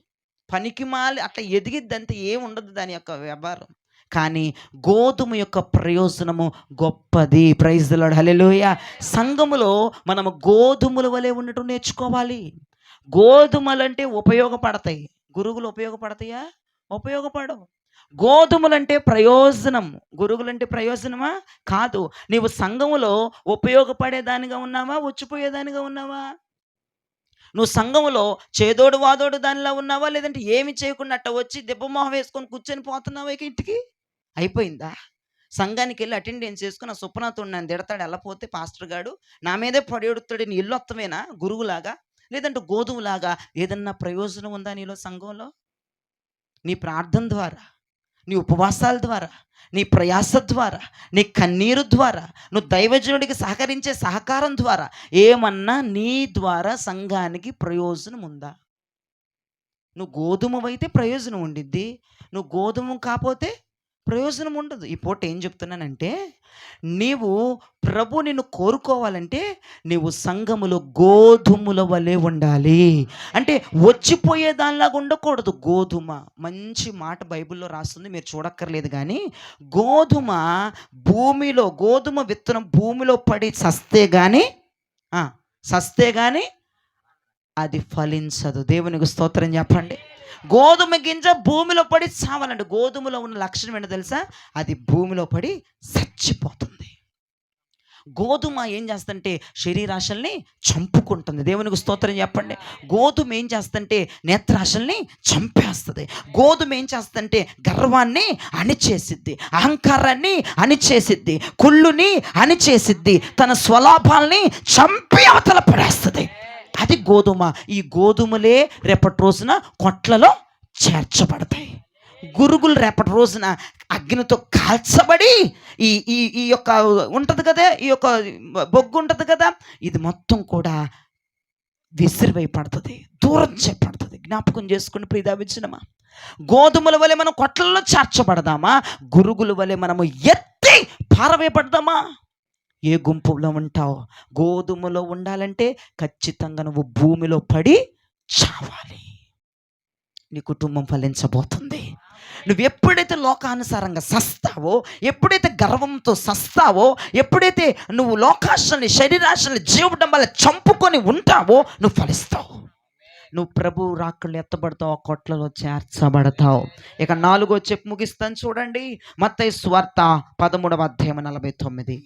పనికి మాలి అట్లా ఎదిగిద్ది అంతే, ఏముండదు దాని యొక్క వ్యాపారం. కానీ గోధుమ యొక్క ప్రయోజనము గొప్పది. ప్రైజ్ ది లార్డ్, హల్లెలూయా. సంఘములో మనము గోధుమల వలె ఉండటం నేర్చుకోవాలి. గోధుమలంటే ఉపయోగపడతాయి, గురుగులు ఉపయోగపడతాయా? ఉపయోగపడవు. గోధుమలంటే ప్రయోజనం, గురుగులంటే ప్రయోజనమా? కాదు. నీవు సంఘములో ఉపయోగపడేదానిగా ఉన్నావా, వచ్చిపోయేదానిగా ఉన్నావా? నువ్వు సంఘములో చేదోడు వాదోడు దానిలా ఉన్నావా, లేదంటే ఏమి చేయకుండా అట్ట వచ్చి దెబ్బమొహం వేసుకొని కూర్చొని పోతున్నావా? ఇక ఇంటికి అయిపోయిందా? సంఘానికి వెళ్ళి అటెండెన్స్ చేసుకుని ఆ సుప్నాథుడు నన్ను తిడతాడు, వెళ్ళపోతే పాస్టర్ గాడు నా మీదే పడేడుతాడు, నీ ఇల్లు వత్తమేనా గురుగులాగా, లేదంటే గోధుమలాగా? ఏదన్నా ప్రయోజనం ఉందా నీలో? సంఘంలో నీ ప్రార్థన ద్వారా, నీ ఉపవాసాల ద్వారా, నీ ప్రయాస ద్వారా, నీ కన్నీరు ద్వారా, నువ్వు దైవజనుడికి సహకరించే సహకారం ద్వారా ఏమన్నా నీ ద్వారా సంఘానికి ప్రయోజనం ఉందా? నువ్వు గోధుమవైతే ప్రయోజనం ఉండిద్ది, నువ్వు గోధుమ కాకపోతే ప్రయోజనం ఉండదు. ఈ పూట ఏం చెప్తున్నానంటే, నీవు ప్రభు నిన్ను కోరుకోవాలంటే నీవు సంఘములో గోధుమల వలె ఉండాలి. అంటే వచ్చిపోయే దానిలాగా ఉండకూడదు. గోధుమ మంచి మాట బైబిల్లో రాస్తుంది, మీరు చూడక్కర్లేదు. కానీ గోధుమ విత్తనం భూమిలో పడి సస్తే కానీ అది ఫలించదు. దేవునికి స్తోత్రం చెప్పండి. గోధుమ గింజ భూమిలో పడి చావాలండి. గోధుమలో ఉన్న లక్షణం ఏంటో తెలుసా? అది భూమిలో పడి చచ్చిపోతుంది. గోధుమ ఏం చేస్తుంటే శరీరాశల్ని చంపుకుంటుంది. దేవునికి స్తోత్రం చెప్పండి. గోధుమ ఏం చేస్తుంటే నేత్రాశల్ని చంపేస్తుంది. గోధుమ ఏం చేస్తుంటే గర్వాన్ని అణిచేసిద్ది, అహంకారాన్ని అణిచేసిద్ది, కుళ్ళుని అణిచేసిద్ది, తన స్వలాభాల్ని చంపి అవతల పడేస్తుంది. అది గోధుమ. ఈ గోధుమలే రేపటి రోజున కొట్లలో చేర్చబడతాయి. గురుగులు రేపటి రోజున అగ్నితో కాల్చబడి ఈ యొక్క ఉంటుంది కదా, ఈ యొక్క బొగ్గు ఉంటుంది కదా, ఇది మొత్తం కూడా విసిరివేయబడుతుంది, దూరం చేయబడుతుంది. జ్ఞాపకం చేసుకుని ప్రియదావిచ్చినమా, గోధుమల వలె మనం కొట్లలో చేర్చబడదామా, గురుగుల వలె మనము ఎత్తి పారవేయబడదామా? ఏ గుంపులో ఉంటావు? గోధుమలో ఉండాలంటే ఖచ్చితంగా నువ్వు భూమిలో పడి చావాలి. నీ కుటుంబం ఫలించబోతుంది. నువ్వు ఎప్పుడైతే లోకానుసారంగా సస్తావో, ఎప్పుడైతే గర్వంతో సస్తావో, ఎప్పుడైతే నువ్వు లోకాశల్ని, శరీరాశల్ని, జీవడంబల చంపుకొని ఉంటావో నువ్వు ఫలిస్తావు. నువ్వు ప్రభు రాకళ్ళు ఎత్తబడతావు, కొట్లలో చేర్చబడతావు. ఇక 4వ చెప్పు ముగిస్తాను చూడండి. మత్తయి సువార్త 13వ అధ్యాయం 49.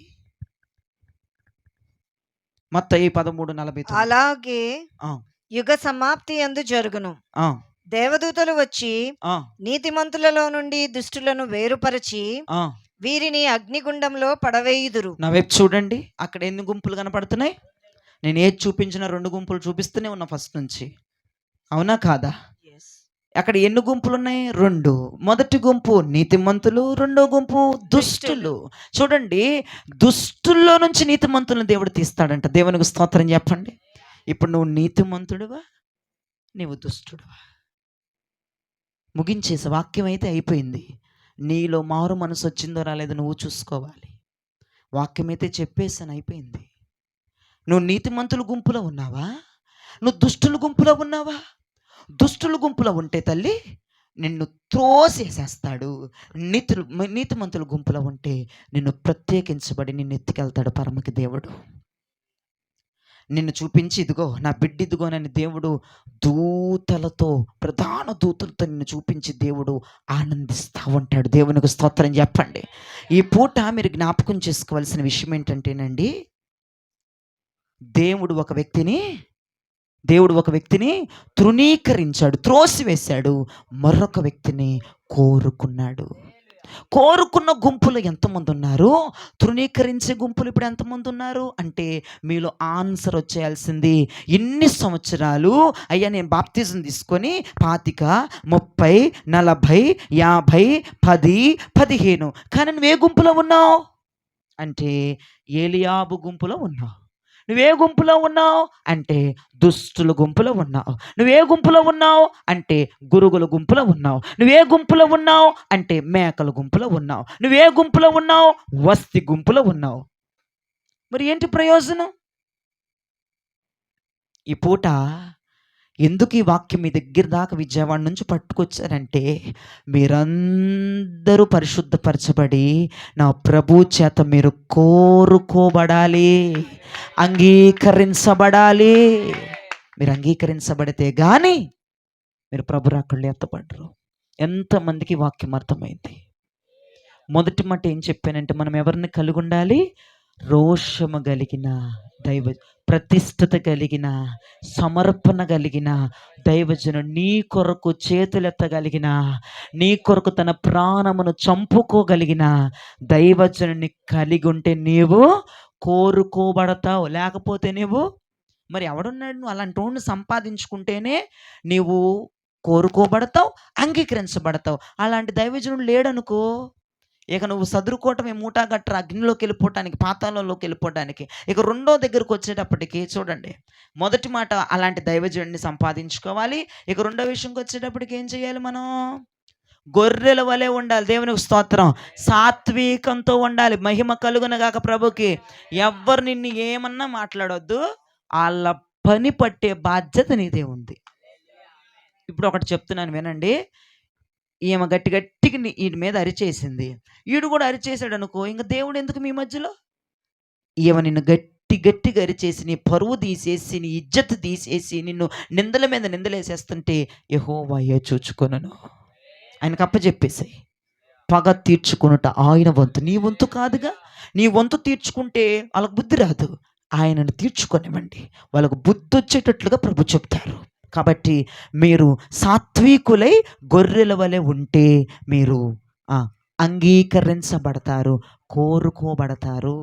మత్తయి 13:49. అలాగే యుగ సమాప్తి యందు జరుగును. దేవదూతలు వచ్చి నీతిమంతులలో నుండి దుష్టులను వేరుపరచి వీరిని అగ్నిగుండంలో పడవేయుదురు. నా వైపు చూడండి. అక్కడ ఎన్ని గుంపులు కనపడుతున్నాయి? నేను ఏది చూపించిన 2 గుంపులు చూపిస్తూనే ఉన్నా ఫస్ట్ నుంచి, అవునా కాదా? అక్కడ ఎన్ని గుంపులు ఉన్నాయి? 2. మొదటి గుంపు నీతిమంతులు, రెండో గుంపు దుష్టులు. చూడండి, దుష్టుల్లో నుంచి నీతిమంతులను దేవుడు తీస్తాడంట. దేవునికి స్తోత్రం చెప్పండి. ఇప్పుడు నువ్వు నీతిమంతుడువా, నీవు దుష్టుడువా? ముగించేసి వాక్యం అయితే అయిపోయింది. నీలో మారు మనసు వచ్చిందో రాలేదో నువ్వు చూసుకోవాలి. వాక్యం అయితే చెప్పేసాను, అయిపోయింది. నువ్వు నీతిమంతుల గుంపులో ఉన్నావా, నువ్వు దుష్టుల గుంపులో ఉన్నావా? దుష్టుల గుంపులో ఉంటే తల్లి నిన్ను త్రోసేసేస్తాడు. నీతిమంతుల గుంపులో ఉంటే నిన్ను ప్రత్యేకించబడి నిన్ను ఎత్తుకెళ్తాడు పరమకి దేవుడు. నిన్ను చూపించి ఇదిగో నా బిడ్డ ఇదిగోనని దేవుడు దూతలతో, ప్రధాన దూతలతో నిన్ను చూపించి దేవుడు ఆనందిస్తూ ఉంటాడు. దేవునికి స్తోత్రం చెప్పండి. ఈ పూట మీరు జ్ఞాపకం చేసుకోవాల్సిన విషయం ఏంటంటేనండి, దేవుడు ఒక వ్యక్తిని తృణీకరించాడు, త్రోసివేశాడు, మరొక వ్యక్తిని కోరుకున్నాడు. కోరుకున్న గుంపులు ఎంతమంది ఉన్నారు? తృణీకరించే గుంపులు ఇప్పుడు ఎంతమంది ఉన్నారు అంటే, మీలో ఆన్సర్ వచ్చేయాల్సింది, ఇన్ని సంవత్సరాలు అయ్యా నేను బాప్తిజం తీసుకొని 25, 30, 40, 50, 10, 15, కానీ నువ్వే గుంపులో ఉన్నావు అంటే ఏలియాబు గుంపులో ఉన్నావు. నువ్వే గుంపులో ఉన్నావు అంటే దుష్టుల గుంపులో ఉన్నావు. నువ్వే గుంపులో ఉన్నావు అంటే గురుగుల గుంపులో ఉన్నావు. నువ్వే గుంపులో ఉన్నావు అంటే మేకల గుంపులో ఉన్నావు. నువ్వే గుంపులో ఉన్నావు? వస్తి గుంపులో ఉన్నావు. మరి ఏంటి ప్రయోజనం? ఈ పూట ఎందుకు ఈ వాక్యం మీ దగ్గర దాకా విజయవాడ నుంచి పట్టుకొచ్చారంటే, మీరందరూ పరిశుద్ధపరచబడి నా ప్రభు చేత మీరు కోరుకోబడాలి, అంగీకరించబడాలి. మీరు అంగీకరించబడితే కానీ మీరు ప్రభు రాకళ్ళు ఎత్తపడరు. ఎంతమందికి వాక్యం అర్థమైంది? మొదటి మాట ఏం చెప్పానంటే, మనం ఎవరిని కలిగి ఉండాలి? రోషము కలిగిన దైవ, ప్రతిష్టత కలిగిన, సమర్పణ కలిగిన దైవజనుడు, నీ కొరకు చేతులెత్తగలిగిన, నీ కొరకు తన ప్రాణమును చంపుకోగలిగిన దైవజనుడిని కలిగి ఉంటే నీవు కోరుకోబడతావు. లేకపోతే నీవు మరి ఎవడున్నాడు? నువ్వు అలాంటి వాడిని సంపాదించుకుంటేనే నీవు కోరుకోబడతావు, అంగీకరించబడతావు. అలాంటి దైవజనుడు లేడనుకో, ఇక నువ్వు సదురుకోవటమే, మూటా గట్ర అగ్నిలోకి వెళ్ళిపోవటానికి, పాతాళంలోకి వెళ్ళిపోవటానికి. ఇక రెండో దగ్గరకు వచ్చేటప్పటికి చూడండి, మొదటి మాట అలాంటి దైవజనుడిని సంపాదించుకోవాలి. ఇక రెండో విషయంకి వచ్చేటప్పటికి ఏం చేయాలి? మనం గొర్రెల వలె ఉండాలి. దేవునికి స్తోత్రం. సాత్వికంతో ఉండాలి. మహిమ కలుగునగాక ప్రభుకి. ఎవ్వరు నిన్ను ఏమన్నా మాట్లాడొద్దు, వాళ్ళ పని పట్టే బాధ్యత నీదే ఉంది. ఇప్పుడు ఒకటి చెప్తున్నాను వినండి. ఈమె గట్టిగా వీడి మీద అరిచేసింది, వీడు కూడా అరిచేసాడు అనుకో, ఇంకా దేవుడు ఎందుకు మీ మధ్యలో? ఈమె నిన్ను గట్టిగా అరిచేసి నీ పరువు తీసేసి, నీ ఇజ్జత్ తీసేసి, నిన్ను నిందల మీద నిందలేసేస్తుంటే యెహోవా చూచుకొనును. ఆయనకు అప్పచెప్పేసాయి. పగ తీర్చుకొనుట ఆయన వంతు, నీ వంతు కాదుగా. నీ వంతు తీర్చుకుంటే వాళ్ళకు బుద్ధి రాదు, ఆయనను తీర్చుకొనివ్వండి. వాళ్ళకు బుద్ధి వచ్చేటట్లుగా ప్రభు చెప్తారు. కాబట్టి మీరు సాత్వికులై గొర్రెల వలె ఉంటే మీరు అంగీకరించబడతారు, కోరుకోబడతారు.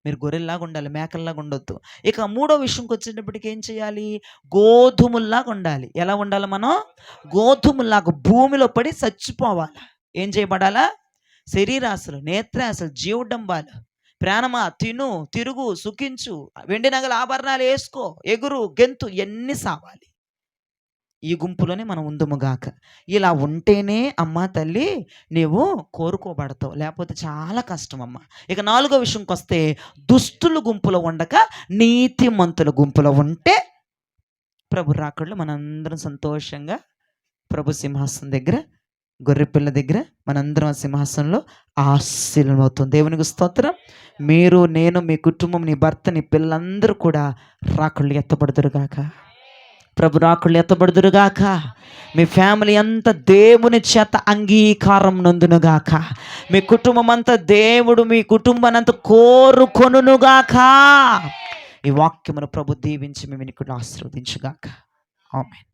మీరు గొర్రెల్లాగా ఉండాలి, మేకల్లాగా ఉండొద్దు. ఇక మూడో విషయంకి వచ్చేటప్పటికి ఏం చేయాలి? గోధుమల్లాగా ఉండాలి. ఎలా ఉండాలి మనం? గోధుమల్లాగా భూమిలో పడి చచ్చిపోవాలి. ఏం చేయబడాలా? శరీరాశలు, నేత్రాశలు, జీవడంబాలు, ప్రాణమా తిను, తిరుగు, సుఖించు, వెండి నగల ఆభరణాలు వేసుకో, ఎగురు, గెంతు, ఎన్ని సావాలి. ఈ గుంపులోనే మనం ఉందుముగాక. ఇలా ఉంటేనే అమ్మ తల్లి నీవు కోరుకోబడతావు, లేకపోతే చాలా కష్టం అమ్మ. ఇక నాలుగో విషయంకి వస్తే, దుష్టుల గుంపులో ఉండక నీతిమంతుల గుంపులో ఉంటే ప్రభు రాకళ్ళు మనందరం సంతోషంగా ప్రభు సింహాసనం దగ్గర, గొర్రెపిల్ల దగ్గర మనందరం సింహాసనంలో ఆశీర్వాదమవుతుంది. దేవునికి స్తోత్రం. మీరు, నేను, మీ కుటుంబం, నీ భర్త, నీ పిల్లలందరూ కూడా రాకళ్ళు ఎత్తబడుదురుగాక. ప్రభు రాకళ్ళు ఎత్తబడుదురుగాక. మీ ఫ్యామిలీ అంతా దేవుని చేత అంగీకారం నొందునుగాక. మీ కుటుంబం అంతా దేవుడు మీ కుటుంబాన్ని అంతా కోరుకొనుగాక. ఈ వాక్యమును ప్రభు దీవించి మీ వినికిడిలో ఆశీర్వదించుగాక. ఆమేన్.